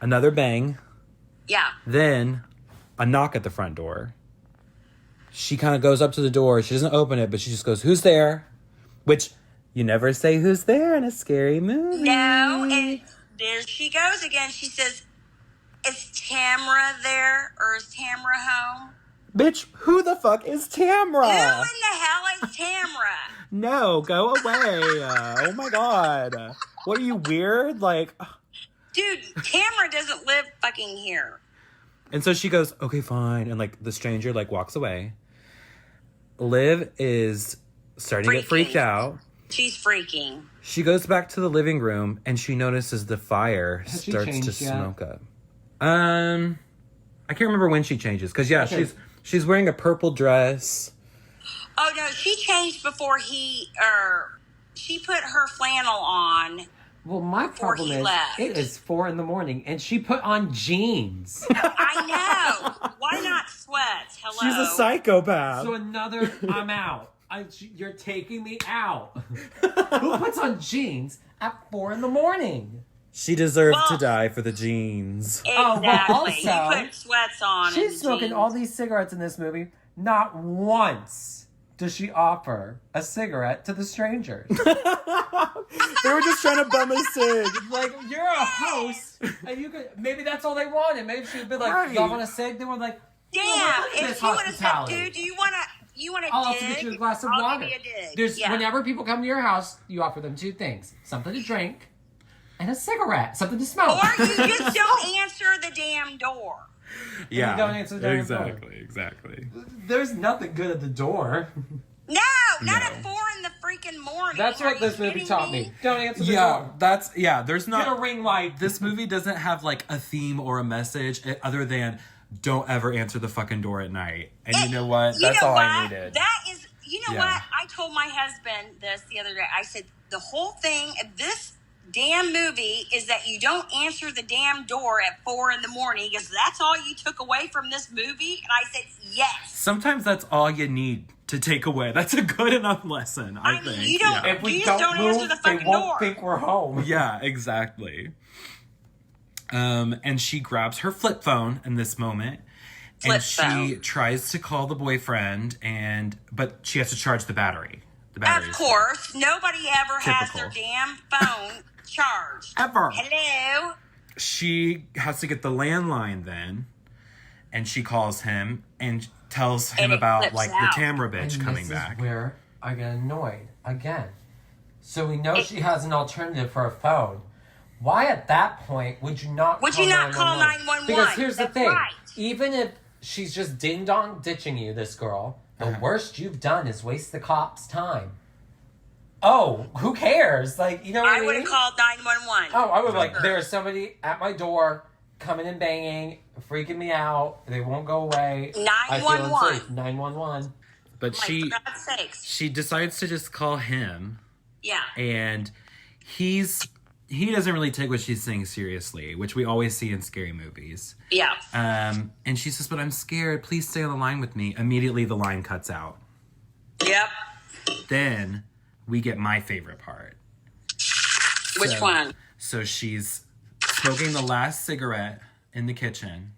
Another bang. Yeah. Then a knock at the front door. She kind of goes up to the door. She doesn't open it, but she just goes, "Who's there?" Which you never say who's there in a scary movie. No, and there she goes again. She says, "Is Tamra there, or is Tamra home?" Bitch, who the fuck is Tamra? Who in the hell is Tamra? No, go away. Oh my god. What are you, weird? Like... Dude, Tamra doesn't live fucking here. And so she goes, "Okay, fine." And like the stranger like walks away. Liv is starting to get freaked out. She's freaking. She goes back to the living room and she notices the fire Has she starts to changed yet? smoke up. I can't remember when she changes because Okay. she's wearing a purple dress. Oh no, she changed before she put her flannel on. Well, my Before problem he is left. it is 4 a.m. and she put on jeans. I know. Why not sweats? Hello. She's a psychopath. So I'm out. You're taking me out. Who puts on jeans at 4 a.m? She deserves Well- to die for the jeans. Exactly. also, he put sweats on. She's and smoking jeans. all these cigarettes in this movie. Not once does she offer a cigarette to the strangers. They were just trying to bum a cig. Like, you're a host, and you could, maybe that's all they wanted. Maybe she'd be like, Right. y'all want a cig? They were like, Damn! look at this If you want to say, hospitality. dude, do you want a I'll dig? also get you a glass of I'll water. give you a dig. There's Yeah. whenever people come to your house, you offer them 2 things: something to drink and a cigarette, something to smoke. Or you just don't answer the damn door. Yeah, you don't answer the damn door. exactly. There's nothing good at the door. No, not No. at 4 in the freaking morning. That's Are what you this movie kidding taught me. Don't answer the Yeah, door. there's Get a not... ring light. This movie doesn't have like a theme or a message other than don't ever answer the fucking door at night. And you know what? You That's know all what? I needed. That is, you know Yeah. what? I told my husband this the other day. I said, the whole thing of this damn movie is that you don't answer the damn door at 4 in the morning. He goes, that's all you took away from this movie? And I said, yes. Sometimes that's all you need to take away. That's a good enough lesson, I I mean, think. you don't- Yeah. If we You just don't move, answer the they fucking won't door. think we're home. Yeah, exactly. And she grabs her flip phone in this moment. And Flip she phone. tries to call the boyfriend, but she has to charge the battery. The Of batteries. course, nobody ever has Typical. their damn phone charged. Ever. Hello? She has to get the landline then, and she calls him and tells him And it about flips like out. the Tamra bitch And coming this back. is where I get annoyed again. So we know she has an alternative for a phone. Why at that point would you not Would call you not call 911? 911? Because here's That's the thing. right. Even if she's just ding-dong ditching you, this girl, the worst you've done is waste the cops' time. Oh, who cares? Like, you know what I I mean? would have called 911. Oh, I would like, Sure. there's somebody at my door coming and banging, freaking me out. They won't go away. I feel 911. unsafe. 911. But Like, she for God's sakes. she decides to just call him, Yeah. and he doesn't really take what she's saying seriously, which we always see in scary movies. Yeah. And she says, "But I'm scared. Please stay on the line with me." Immediately, the line cuts out. Yep. Then we get my favorite part. Which one? So she's smoking the last cigarette in the kitchen.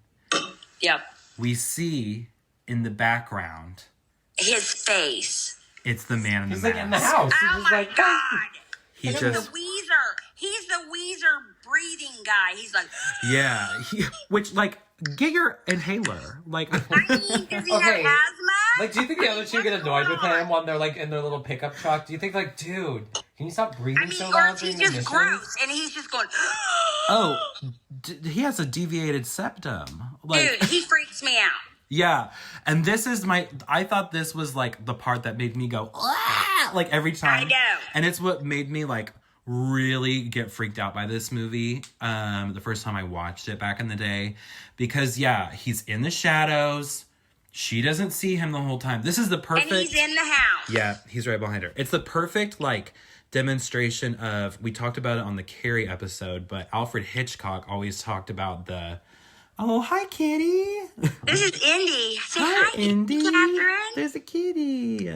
Yep. We see in the background, His face. it's the man in the He's mask. like in the house. He's Oh just my like, God. He He's just, the Weezer. He's the Weezer breathing guy. He's like, yeah. Which, like, get your inhaler. Like, I mean, does he Okay. have asthma? Like, do you think the other two get What's annoyed going with him on? when they're like in their little pickup truck? Do you think like, dude, can you stop breathing I mean, so or loud is during he the just missions? gross and he's just going, oh, he has a deviated septum. Like, dude, he freaks me out. yeah. And this is I thought this was like the part that made me go, "Ah!" Like every time. I know. And it's what made me like really get freaked out by this movie. The first time I watched it back in the day, because yeah, he's in the shadows. She doesn't see him the whole time. This is the perfect... And he's in the house. Yeah, he's right behind her. It's the perfect, like, demonstration of... We talked about it on the Carrie episode, but Alfred Hitchcock always talked about the... Oh, hi, kitty. This is Indy. Say Hi, Indy. Catherine. There's a kitty.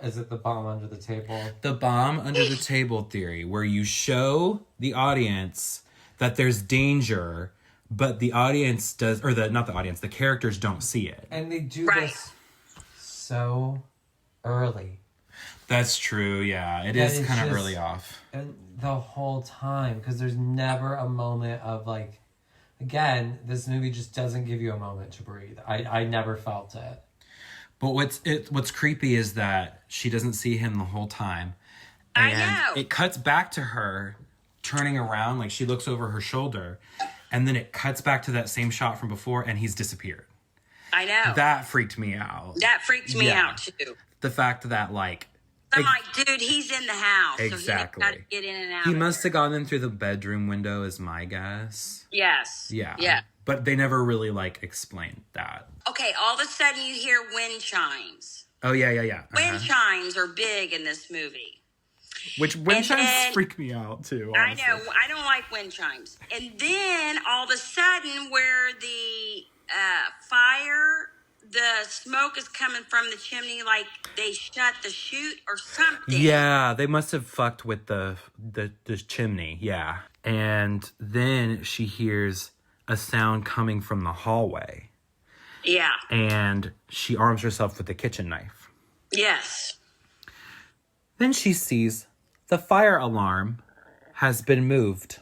Is it the bomb under the table? The bomb under the table theory, where you show the audience that there's danger, but the audience does, or not the audience, the characters don't see it. And they do Right. this so early. That's true, yeah. It That is is kind of just- early off. And the whole time, because there's never a moment of like, again, this movie just doesn't give you a moment to breathe. I never felt it. But what's creepy is that she doesn't see him the whole time. I And know. it cuts back to her turning around, like she looks over her shoulder, and then it cuts back to that same shot from before, and he's disappeared. I know. That freaked me out. That freaked me Yeah. out too. The fact that, like, I'm like, dude, he's in the house. Exactly. So he got to get in and out. he of must there. have gone in through the bedroom window, is my guess. Yes. Yeah. Yeah. But they never really, like, explained that. Okay, all of a sudden you hear wind chimes. Oh, yeah. Wind chimes are big in this movie. Which wind And chimes then- freak me out, too, I honestly. know. I don't like wind chimes. And then all of a sudden, where the fire, the smoke is coming from the chimney, like they shut the chute or something. Yeah, they must have fucked with the chimney, yeah. And then she hears a sound coming from the hallway. Yeah. And she arms herself with a kitchen knife. Yes. Then she sees the fire alarm has been moved.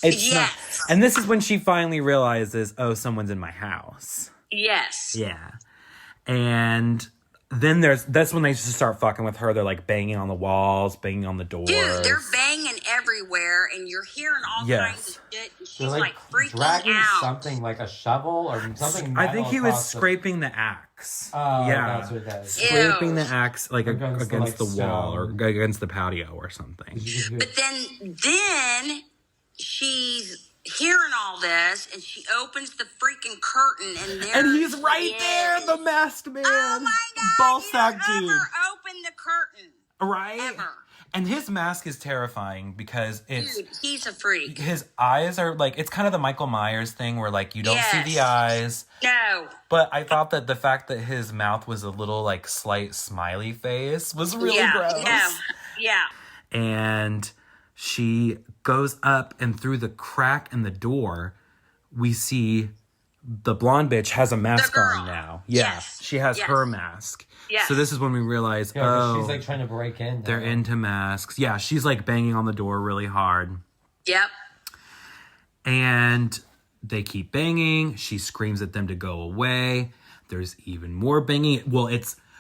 It's not. Yes. And this is when she finally realizes, oh, someone's in my house. Yes. Yeah. And then that's when they just start fucking with her. They're like banging on the walls, banging on the doors. Dude, they're banging everywhere, and you're hearing all Yes. kinds of shit, and she's They're like freaking dragging out. something like a shovel or something. I think he was across the- scraping the axe. Oh, yeah. that's what it is. Scraping Ew. the axe like against Against the, the like, wall or stone. against the patio or something. But then she's hearing all this, and she opens the freaking curtain, and there And he's he right is. there, the masked man. Oh my god! Ball you sack don't dude. ever open the curtain, Right? ever. And his mask is terrifying because it's Dude, he's a freak. his eyes are like, it's kind of the Michael Myers thing where like you don't see the Yes. eyes. No. But I thought that the fact that his mouth was a little like slight smiley face was really yeah. gross. No. Yeah. And she goes up, and through the crack in the door, we see the blonde bitch has a mask girl. on now. Yeah, Yes. she has Yes. her mask. Yes. So this is when we realize, Yeah, 'cause oh, she's like trying to break in. they're now. into masks. Yeah, she's like banging on the door really hard. Yep. And they keep banging. She screams at them to go away. There's even more banging. Well,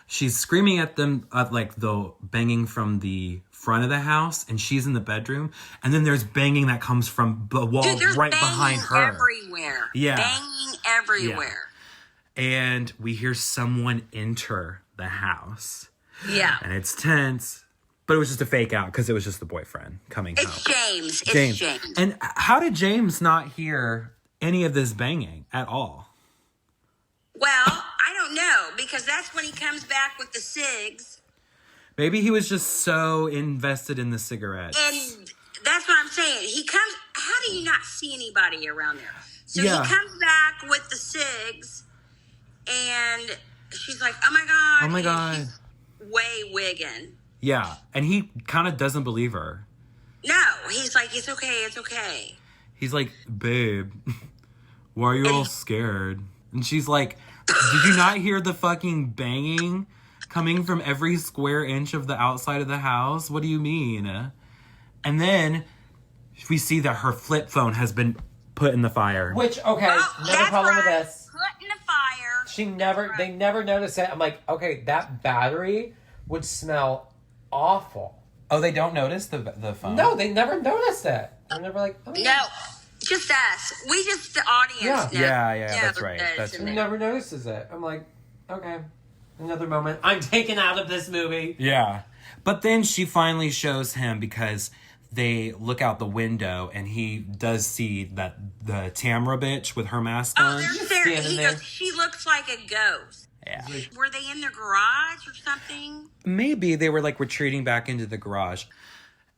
she's screaming at them like the banging from the front of the house, and she's in the bedroom. And then there's banging that comes from the wall Dude, there's right banging behind her. everywhere. Yeah. Banging everywhere. And we hear someone enter the house. Yeah. And it's tense. But it was just a fake out because it was just the boyfriend coming home. It's James. It's James. And how did James not hear any of this banging at all? Well, I don't know, because that's when he comes back with the cigs. Maybe he was just so invested in the cigarettes. And that's what I'm saying. He comes, how do you not see anybody around there? So Yeah. he comes back with the cigs, and she's like, oh my God. Oh my and God. she's way wigging. Yeah, and he kind of doesn't believe her. No, he's like, it's okay, it's okay. He's like, babe, why are you all scared? And she's like, did you not hear the fucking banging coming from every square inch of the outside of the house? What do you mean? And then we see that her flip phone has been put in the fire. Which, okay, Oh, another that's problem with right. this. Put in the fire. They never notice it. I'm like, okay, that battery would smell awful. Oh, they don't notice the phone? No, they never noticed it. They're never like, oh, No, just us. We just, the audience. Yeah. know- Yeah, know that's that right, it's that's in He there. never notices it. I'm like, okay, another moment. I'm taken out of this movie. Yeah. But then she finally shows him because they look out the window and he does see that the Tamra bitch with her mask on. There's there. He goes, she looks like a ghost. Yeah. Were they in their garage or something? Maybe they were like retreating back into the garage.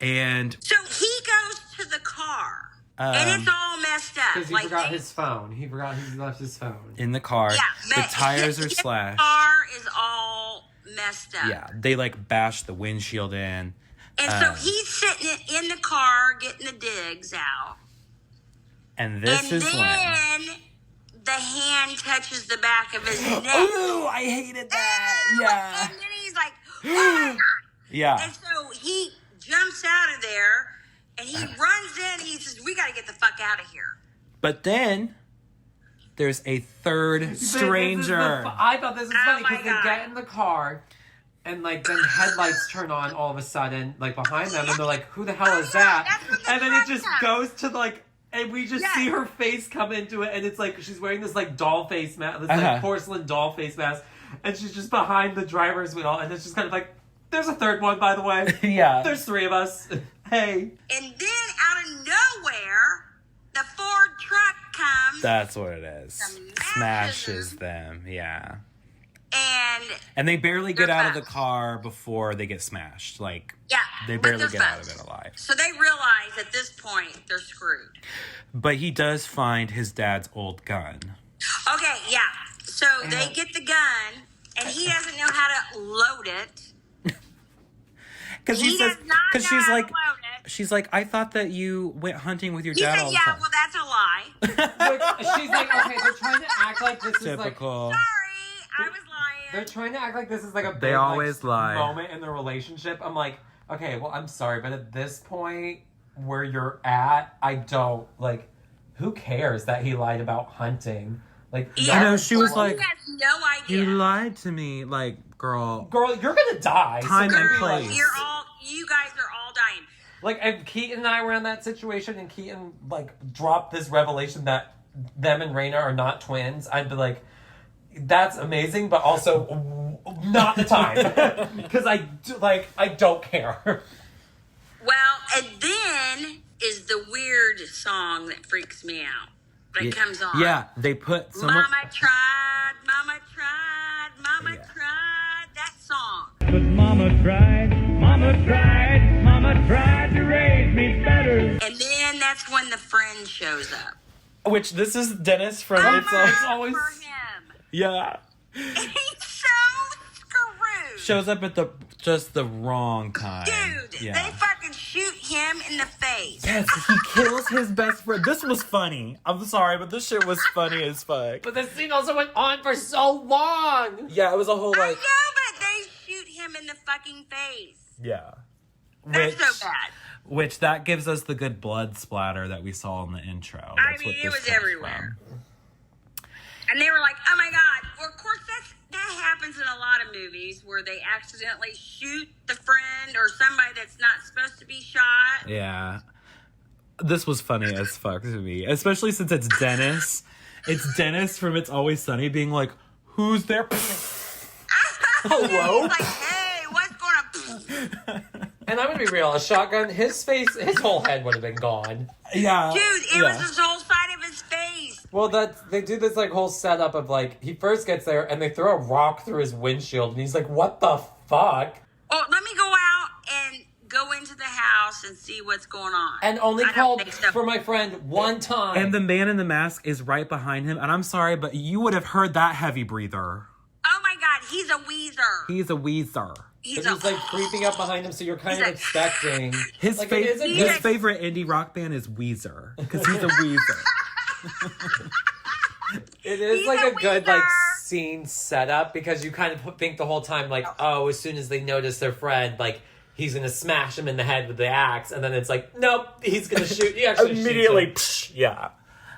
And so he goes to the car. And it's all messed up. Because he forgot his phone. He forgot he left his phone. In the car. Yeah, the tires are slashed. The car is all messed up. Yeah, they like bashed the windshield in. And so he's sitting in the car getting the digs out. And this is when... And then the hand touches the back of his neck. Ooh, I hated that. Yeah. And then he's like, oh my God. Yeah. And so he jumps out of there. And he runs in, he says, we got to get the fuck out of here. But then, there's a third stranger. I thought this was funny because God. they get in the car and like then headlights turn on all of a sudden, like behind them, and they're like, who the hell is that? And then it just goes to like, and we just see her face come into it, and it's like she's wearing this like doll face mask, this like porcelain doll face mask, and she's just behind the driver's wheel, and it's just kind of like, there's a third one, by the way. Yeah. There's three of us. Hey. And then out of nowhere, the Ford truck comes. That's what it is. Smashes them. Yeah. And they barely get out of the car before they get smashed. Like, they barely get out of it alive. So they realize at this point they're screwed. But he does find his dad's old gun. Okay, yeah. So they get the gun, and he doesn't know how to load it. Because she's like, I thought that you went hunting with your dad all the time. Well, that's a lie. She's like, okay, they're trying to act like this is like... Typical. Sorry, I was lying. They're trying to act like this is like a big, They always lie. moment in the relationship. I'm like, okay, well, I'm sorry, but at this point where you're at, I don't, like, who cares that he lied about hunting? Like, I know, she was like, he has no idea. you lied to me. Like, girl, you're gonna die. Time and place. You guys are all dying. Like, if Keaton and I were in that situation and Keaton, like, dropped this revelation that them and Raina are not twins, I'd be like, that's amazing, but also not the time. Because I don't care. Well, and then is the weird song that freaks me out. That comes on. Yeah, they put someone... Mama tried, Mama tried, Mama tried. That song. But Mama tried to raise me better. And then that's when the friend shows up. Which, this is Dennis from... It's always... for him. Yeah. And he's so screwed. Shows up at just the wrong time. Dude, they fucking shoot him in the face. Yes, he kills his best friend. This was funny. I'm sorry, but this shit was funny as fuck. But the scene also went on for so long. Yeah, it was a whole I know, but they shoot him in the fucking face. Yeah. That's so bad. Which that gives us the good blood splatter that we saw in the intro. That's it was everywhere. From. And they were like, oh my God. Well, of course, that happens in a lot of movies where they accidentally shoot the friend or somebody that's not supposed to be shot. Yeah. This was funny as fuck to me. Especially since it's Dennis. It's Dennis from It's Always Sunny being like, who's there? Hello? He's like, hey, what's going on? And I'm gonna be real, a shotgun, his whole head would have been gone. Yeah. Dude, it was the whole side of his face. Well, they do this like whole setup of like, he first gets there and they throw a rock through his windshield and he's like, what the fuck? Oh, let me go out and go into the house and see what's going on. And only called for my friend one time. And the man in the mask is right behind him. And I'm sorry, but you would have heard that heavy breather. Oh my God, he's a wheezer. He's a wheezer. He's like creeping up behind him, so you're kind of expecting his like, his favorite indie rock band is Weezer because he's a Weezer. It is like a good like scene setup because you kind of think the whole time like, oh, as soon as they notice their friend, like he's gonna smash him in the head with the axe, and then it's like, nope, he's gonna shoot. He actually immediately. Yeah.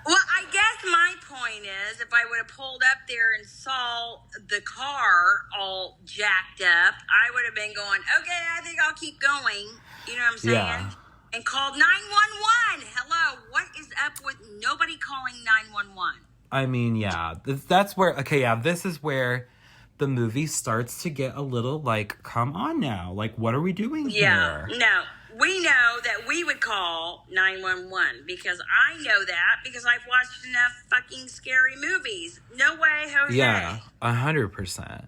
Well, I guess my point is, if I would have pulled up there and saw the car all jacked up, I would have been going, okay, I think I'll keep going. You know what I'm saying? Yeah. And called 911. Hello, what is up with nobody calling 911? I mean, yeah, that's where, okay, yeah, this is where the movie starts to get a little like, come on now. Like, what are we doing here? No. We know that we would call 911 because I know that because I've watched enough fucking scary movies. No way, Jose. Yeah, 100%.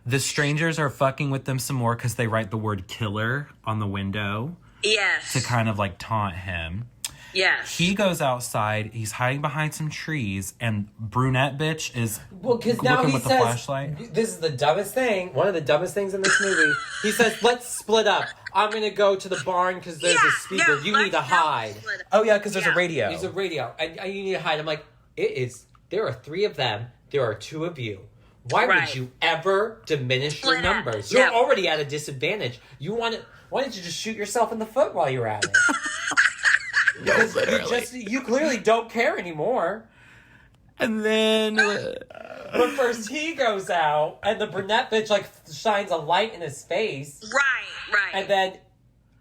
The strangers are fucking with them some more because they write the word killer on the window. Yes. To kind of like taunt him. Yes. He goes outside. He's hiding behind some trees, and brunette bitch is because now looking he with says, the flashlight. This is the dumbest thing. One of the dumbest things in this movie. He says, "Let's split up. I'm gonna go to the barn because there's a speaker. You need to hide." Oh yeah, because there's a radio. There's a radio, and you need to hide. I'm like, it is. There are 3 of them. There are 2 of you. Why would you ever diminish your numbers? You're already at a disadvantage. Why don't you just shoot yourself in the foot while you're at it? Because you clearly don't care anymore. And then... But first he goes out, and the brunette bitch, like, shines a light in his face. Right. And then,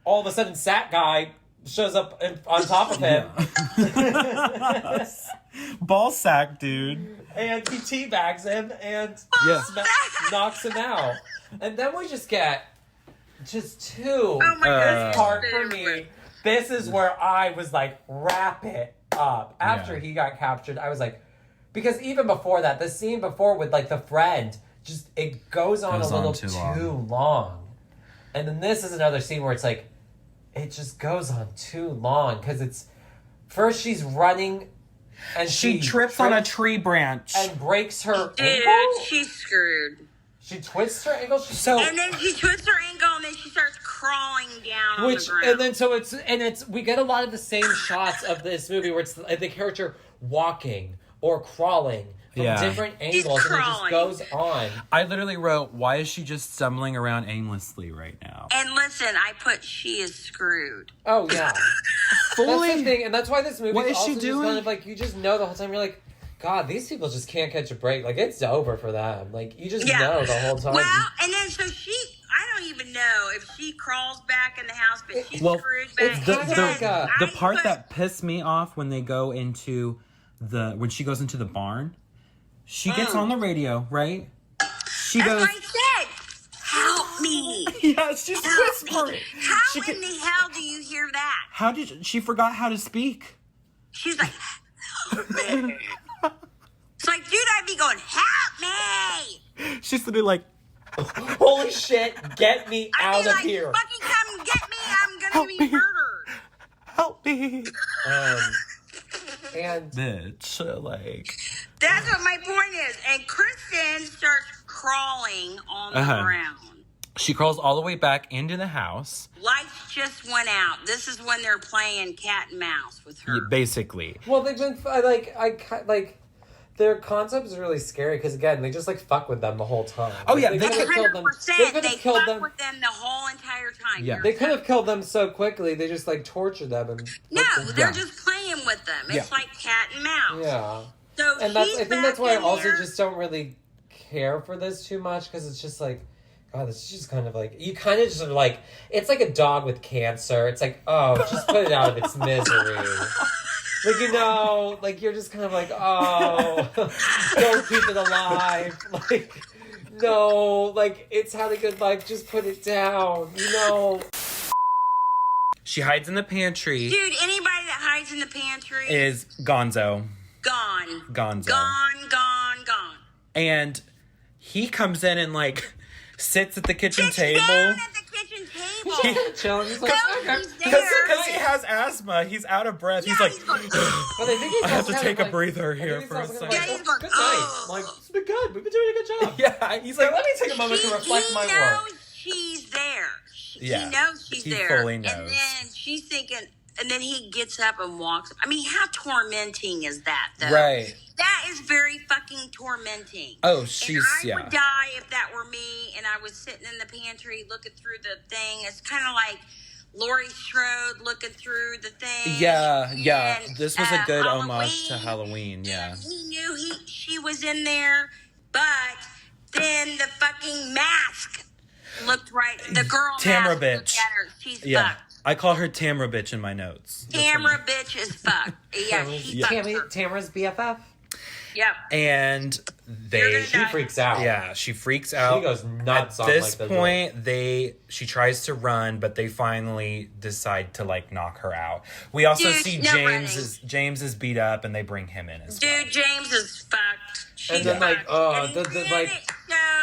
all of a sudden, Sat Guy shows up on top of him. Ball sack, dude. And he teabags him and knocks him out. And then we just get just 2. Oh my God. Part for me. This is where I was like, wrap it up. After he got captured, I was like, because even before that, the scene before with like the friend, just it goes on a little too long. And then this is another scene where it's like, it just goes on too long because it's first she's running and she trips on a tree branch and breaks her Dude, ankle. she's screwed. She twists her ankle. And then she twists her ankle, and then she starts crawling down on the ground. And then it's we get a lot of the same shots of this movie where it's the character walking or crawling from different angles, and it just goes on. I literally wrote, why is she just stumbling around aimlessly right now? And listen, I put she is screwed. Oh yeah, Fully. That's the thing, and that's why this movie What is also she just doing? kind of like you just know the whole time. You're like, God, these people just can't catch a break. Like it's over for them. Like you just know the whole time. Well, and then so I don't even know if she crawls back in the house, but she's screwed back. The part that pissed me off when they go into when she goes into the barn, she gets on the radio, right? She That's goes, what I said. Help me. Yeah, she's whispering. How in the hell do you hear that? How did she forgot how to speak? She's like, help me. It's like, dude, I'd be going, help me. She's literally like, holy shit, get me out of here. Fucking come get me. I'm going to be murdered. Help me. And bitch, like. That's what my point is. And Kristen starts crawling on the ground. She crawls all the way back into the house. Lights just went out. This is when they're playing cat and mouse with her. Yeah, basically. Well, they've been their concept is really scary because again, they just like fuck with them the whole time. Oh yeah, they could have killed them. They killed fuck them with them the whole entire time. Yeah, they could have killed them so quickly. They just like torture them and they're just playing with them. It's like cat and mouse. Yeah. So and I think that's why I also just don't really care for this too much because it's just like, God, this is just kind of like you kind of just are like it's like a dog with cancer. It's like, oh, just put it out of its misery. Like, you know, like, you're just kind of like, oh, don't keep it alive. Like, no, like, it's had a good life, just put it down, you know. She hides in the pantry. Dude, anybody that hides in the pantry is Gonzo. Gone. Gonzo. Gone. And he comes in and, like, sits at the kitchen table. Down at the kitchen table. He's kind of chilling. He's like, because he has asthma. He's out of breath. He's like, but I think he's I have to take a like, breather here for a second. Yeah, he's going, good night. Like, it's been good. We've been doing a good job. Yeah, he's like, let me take a moment to reflect my work. He knows she's there. He knows she's there. He fully knows. And then she's thinking, and then he gets up and walks. I mean, how tormenting is that, though? Right. That is very fucking tormenting. Oh, she's, and I would die if that were me and I was sitting in the pantry looking through the thing. It's kind of like Laurie Strode looking through the thing. Yeah. And, this was a good Halloween, homage to Halloween, yeah. And he knew she was in there, but then the fucking mask looked right. The girl Tamra mask bitch. looked at her. She's fucked. I call her Tamra bitch in my notes. Tamra bitch is fucked. Yeah, she fucked her. Tamara's BFF? Yep. And She freaks out. Yeah, she freaks out. She goes nuts. At this point, she tries to run, but they finally decide to like knock her out. We also see James is beat up, and they bring him in as well. Dude, James is fucked. And then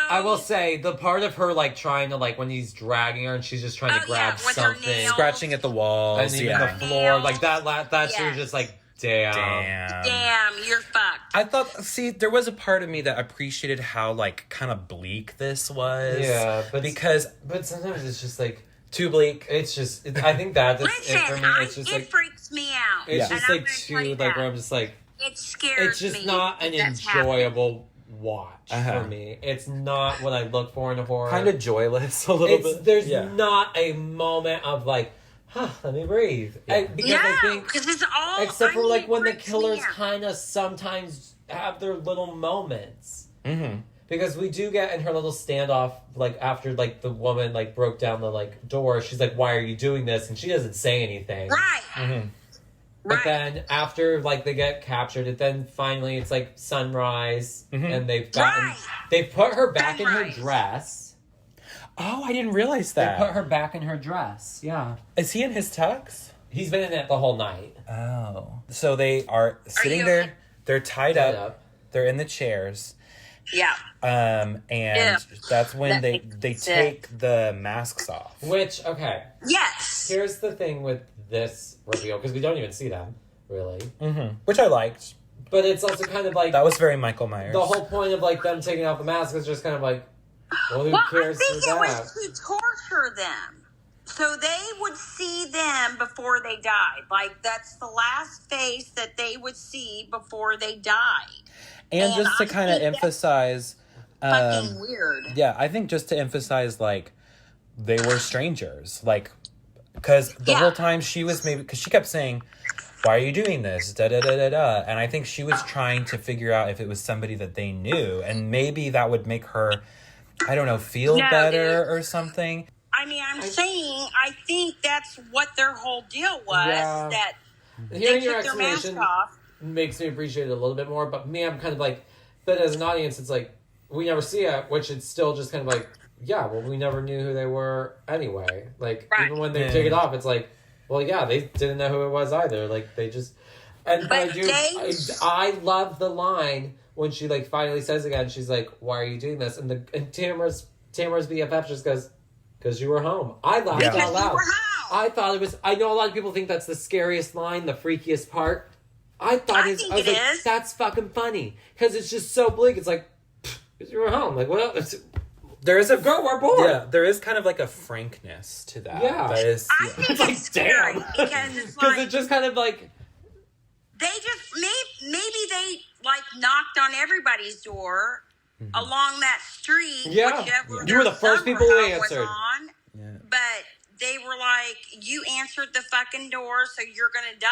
I will say the part of her like trying to like when he's dragging her and she's just trying to grab something, scratching at the walls, and even the floor, like that. She was just like. Damn, you're fucked. I thought, there was a part of me that appreciated how, like, kind of bleak this was. Yeah, but sometimes it's just, like... Too bleak. It's just... I think that's it for me. It's just, it freaks me out. It's just, like, too... Like, where I'm just, like... It scares me. It's just not an enjoyable watch for me. It's not what I look for in a horror. Kind of joyless a little bit. There's not a moment of, like... let me breathe. I think because it's all except for like when the killers kind of sometimes have their little moments. Mm-hmm. Because we do get in her little standoff, like after like the woman like broke down the like door. She's like, "Why are you doing this?" And she doesn't say anything. Right. Mm-hmm. But then after like they get captured, then finally it's like sunrise, and they've put her back in her dress. Oh, I didn't realize that. They put her back in her dress. Yeah. Is he in his tux? He's been in it the whole night. Oh. So they are sitting there. Okay? They're tied up. They're in the chairs. Yeah. And that's when they take the masks off. Which, okay. Yes. Here's the thing with this reveal, because we don't even see them, really. Mm-hmm. Which I liked. But it's also kind of like... That was very Michael Myers. The whole point of like them taking off the mask is just kind of like... Well, who cares I think for it that? was to torture them. So they would see them before they died. Like, that's the last face that they would see before they died. And just to kind of emphasize... fucking weird. Yeah, I think just to emphasize, like, they were strangers. Like, because the whole time she was because she kept saying, "Why are you doing this? Da da da da da." And I think she was trying to figure out if it was somebody that they knew. And maybe that would make her... I don't know, feel better or something. I mean, I'm saying, I think that's what their whole deal was, that hearing they your took their mask explanation off. makes me appreciate it a little bit more, but me, I'm kind of like, but as an audience, it's like, we never see it, which it's still just kind of like, yeah, well, we never knew who they were anyway. Like, even when they take it off, it's like, well, yeah, they didn't know who it was either. Like, they just... And I love the line... When she like finally says again, she's like, "Why are you doing this?" And Tamara's BFF just goes, "Because you were home." I laughed out loud. I thought it was. I know a lot of people think that's the scariest line, the freakiest part. I thought I was like, that's fucking funny because it's just so bleak. It's like, "Because you were home." Like, well, there is a girl. We're bored. Yeah, there is kind of like a frankness to that. Yeah, that is. I think it's scary because it's like it's just kind of like they just maybe they like knocked on everybody's door along that street. Yeah, you were the first people who answered. But they were like, "You answered the fucking door, so you're gonna die."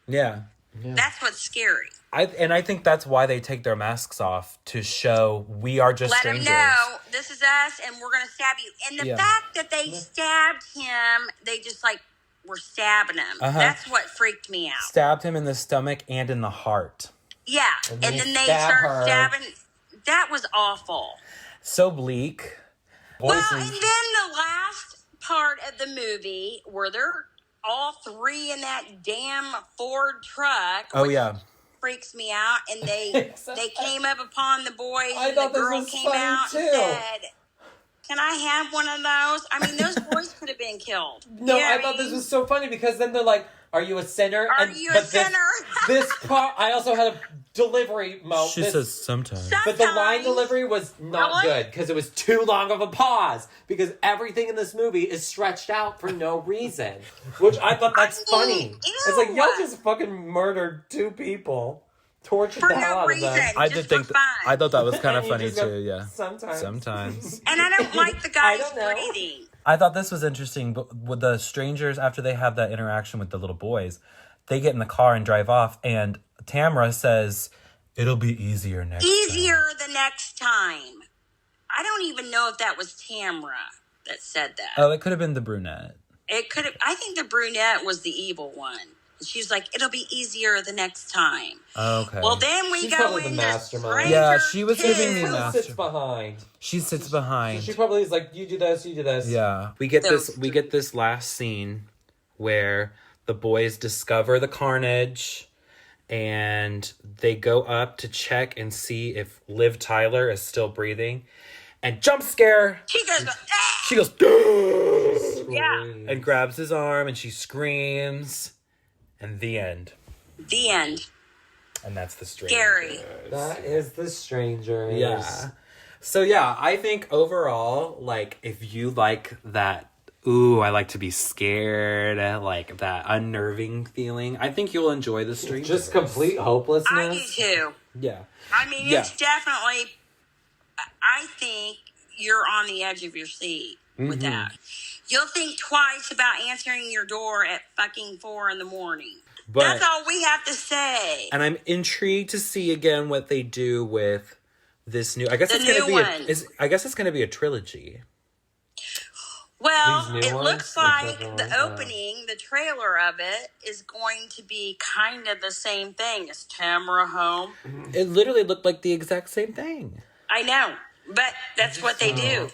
Yeah. That's what's scary. I think that's why they take their masks off, to show we are just strangers. Let them know this is us, and we're gonna stab you. And the fact that they stabbed him, they just like were stabbing him. That's what freaked me out. Stabbed him in the stomach and in the heart. Yeah, and then they start stabbing. That was awful. So bleak. Well, and then the last part of the movie where they're all three in that damn Ford truck. Oh, yeah. Freaks me out. And they came up upon the boys. I and thought the this girl was came funny out too. and said, "Can I have one of those?" I mean, those boys could have been killed. No, I thought this was so funny because then they're like, "Are you a sinner?" Are you a sinner? This part, I also had a delivery moment. She says sometimes. But the line delivery was not good because it was too long of a pause because everything in this movie is stretched out for no reason. Which I thought that's funny. It's like, y'all just fucking murdered two people. Tortured the hell out of them. I did think I thought that was kind of funny too, yeah. Sometimes. And I don't like the guys breathing. I thought this was interesting, but with the strangers, after they have that interaction with the little boys, they get in the car and drive off, and Tamara says, "It'll be easier next time." Easier the next time. I don't even know if that was Tamara that said that. Oh, it could have been the brunette. It could have. I think the brunette was the evil one. And she was like, it'll be easier the next time. Okay. Well, then we She's go probably the into mastermind. Stranger Yeah, she was Things. giving me Who master- sits behind? She sits behind. She probably is like, you do this, you do this. Yeah. We get this last scene where the boys discover the carnage and they go up to check and see if Liv Tyler is still breathing. And jump scare! She goes, ah! She goes, Yeah. and grabs his arm and she screams. And the end. The end. And that's the Strangers. Scary. That is the Strangers. Yeah. So yeah, I think overall, like, if you like that, ooh, I like to be scared, like that unnerving feeling, I think you'll enjoy the Strangers. Just complete hopelessness. I do too. Yeah. I mean, it's definitely, I think you're on the edge of your seat with that. You'll think twice about answering your door at fucking 4 a.m. But, That's all we have to say. and I'm intrigued to see again what they do with this new. I guess The it's gonna new be one. I guess it's gonna be a trilogy. Well, These new it ones? looks It's like nothing the like that. opening, the trailer of it, is going to be kind of the same thing. Is Tamara home? It literally looked like the exact same thing. I know, but that's what they do.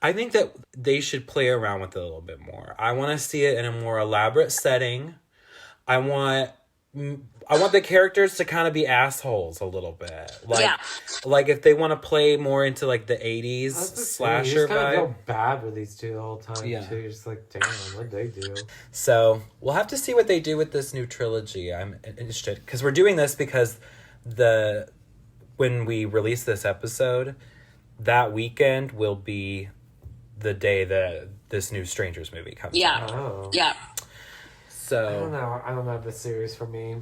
I think that they should play around with it a little bit more. I want to see it in a more elaborate setting. I want the characters to kind of be assholes a little bit. Like if they want to play more into like the 80s slasher You just kind vibe. of feel bad for these two the whole time, Yeah. too. You're just like, damn, what'd they do? So we'll have to see what they do with this new trilogy. I'm interested because we're doing this because when we release this episode, that weekend will be the day that this new Strangers movie comes out. Oh. Yeah. So I don't know if this series for me.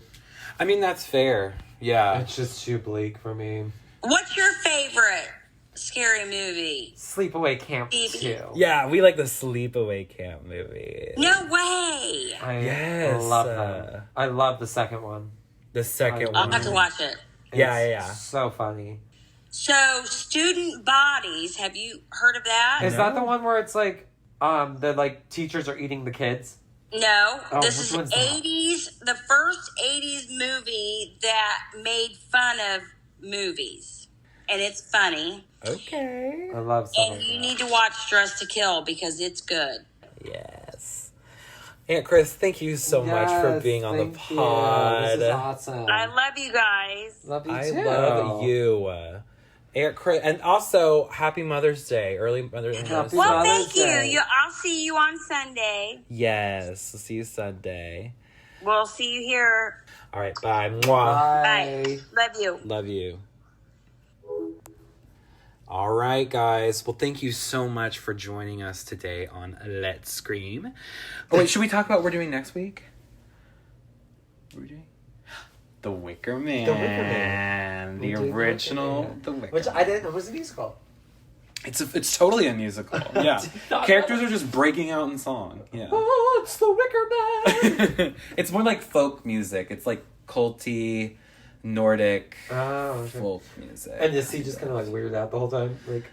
I mean, that's fair. Yeah. It's just too bleak for me. What's your favorite scary movie? Sleepaway Camp Stevie. 2. Yeah, we like the Sleepaway Camp movie. No way. I love that. I love the second one. The second I'll one. have to watch it. Yeah. So funny. So, Student Bodies, have you heard of that? Is that the one where it's like, the like teachers are eating the kids? No, Oh, this which is one's that? 80s, the first 80s movie that made fun of movies. And it's funny. Okay. I love stuff And like you that. need to watch Dress to Kill because it's good. Yes. Aunt Kris, thank you so much for being on the thank you. pod. This is awesome. I love you guys. love you I too. love you. Aunt Kris, and also Happy Mother's Day, early Mother's Day. Happy Well, Mother's thank you. Day. I'll see you on Sunday. Yes, we'll see you Sunday. We'll see you here. All right, bye. Mwah. Bye. Love you. Love you. All right, guys. Well, thank you so much for joining us today on Let's Scream. Oh, wait, should we talk about what we're doing next week? What are we doing? The Wicker Man. The Wicker Man. The We did original Wicker Man. The Wicker Which Man. I didn't know was a musical. It's totally a musical. Yeah. did not Characters know. are just breaking out in song. Yeah. Oh, it's the Wicker Man. It's more like folk music. It's like culty, Nordic Oh, okay. folk music. And is he just kind of like weirded out the whole time? Like,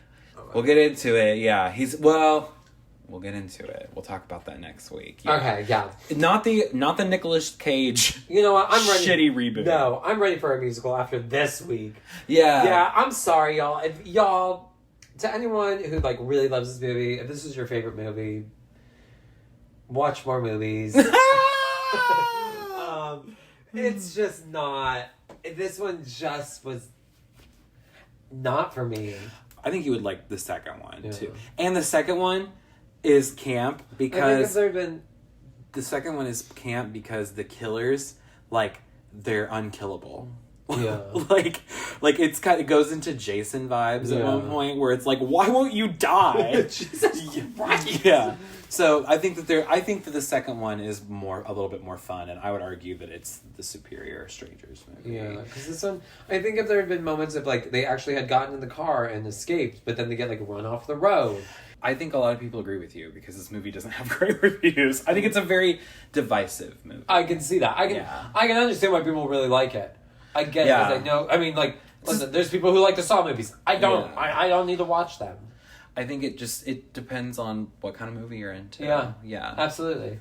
We'll get into it. Yeah, we'll get into it. We'll talk about that next week. Yeah. okay, yeah. Not the Nicolas Cage You know what? I'm ready. shitty reboot. No, I'm ready for a musical after this week. Yeah. Yeah, I'm sorry, y'all. If y'all, to anyone who like really loves this movie, if this is your favorite movie, watch more movies. It's just not. This one just was not for me. I think you would like the second one Yeah. too. And the second one is camp I think if because there had been. the second one is camp because the killers, like, they're unkillable. Yeah. like it's kind of goes into Jason vibes at Yeah. one point where it's like, why won't you die? Jesus Christ. Yeah. So I think that the second one is a little bit more fun, and I would argue that it's the superior Strangers movie. Yeah, because this one, I think if there had been moments of like they actually had gotten in the car and escaped, but then they get like run off the road. I think a lot of people agree with you because this movie doesn't have great reviews. I think it's a very divisive movie. I can see that. I can understand why people really like it. I get it. 'Cause I know. I mean, like, listen, there's people who like the Saw movies. I don't. Yeah. I don't need to watch them. I think it depends on what kind of movie you're into. Yeah. Yeah. Absolutely.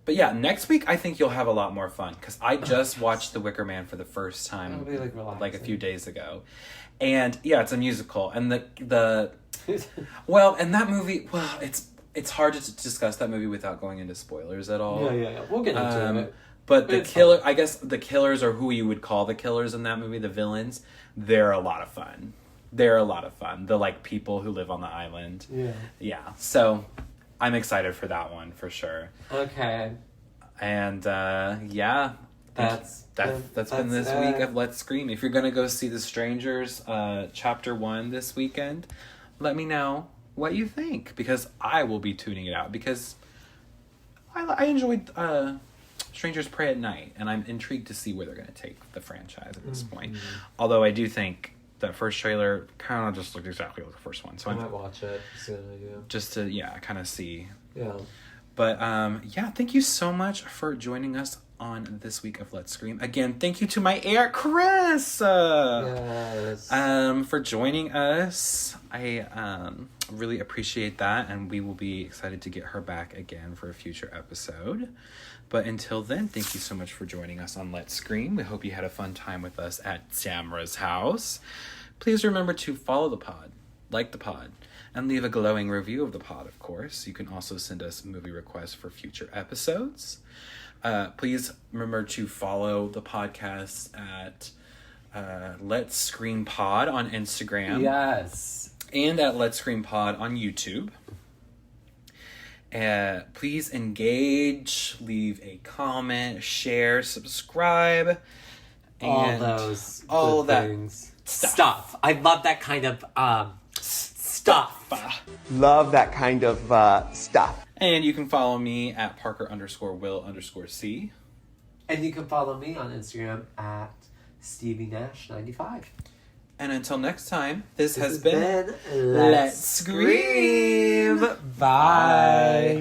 But yeah, next week I think you'll have a lot more fun because I just watched The Wicker Man for the first time It'll be, like a few days ago. And yeah, it's a musical. And the well, and that movie, well, it's hard to discuss that movie without going into spoilers at all. Yeah. We'll get into it. But the killer, I guess the killers, or who you would call the killers in that movie, the villains, they're a lot of fun. They're a lot of fun. The like people who live on the island. Yeah. Yeah. So I'm excited for that one for sure. Okay. And yeah. That's been this week of Let's Scream. If you're gonna go see The Strangers Chapter 1 this weekend, let me know what you think, because I will be tuning it out because I enjoyed Strangers Pray at Night, and I'm intrigued to see where they're gonna take the franchise at this point. Although I do think that first trailer kind of just looked exactly like the first one, so I might watch it as soon as I do. Just to kind of see. Yeah. But yeah, thank you so much for joining us on this week of Let's Scream. Again, thank you to my Aunt Kris yes. for joining us. I really appreciate that, and we will be excited to get her back again for a future episode. But until then, thank you so much for joining us on Let's Scream. We hope you had a fun time with us at Tamra's house. Please remember to follow the pod, like the pod, and leave a glowing review of the pod, of course. You can also send us movie requests for future episodes. Please remember to follow the podcast at Let's Scream Pod on Instagram. Yes. And at Let's Scream Pod on YouTube. Please engage, leave a comment, share, subscribe. And all that things. Stuff. I love that kind of stuff. Love that kind of stuff. And you can follow me at Parker_Will_C. And you can follow me on Instagram at StevieNash95. And until next time, this has been Let's Scream. Bye.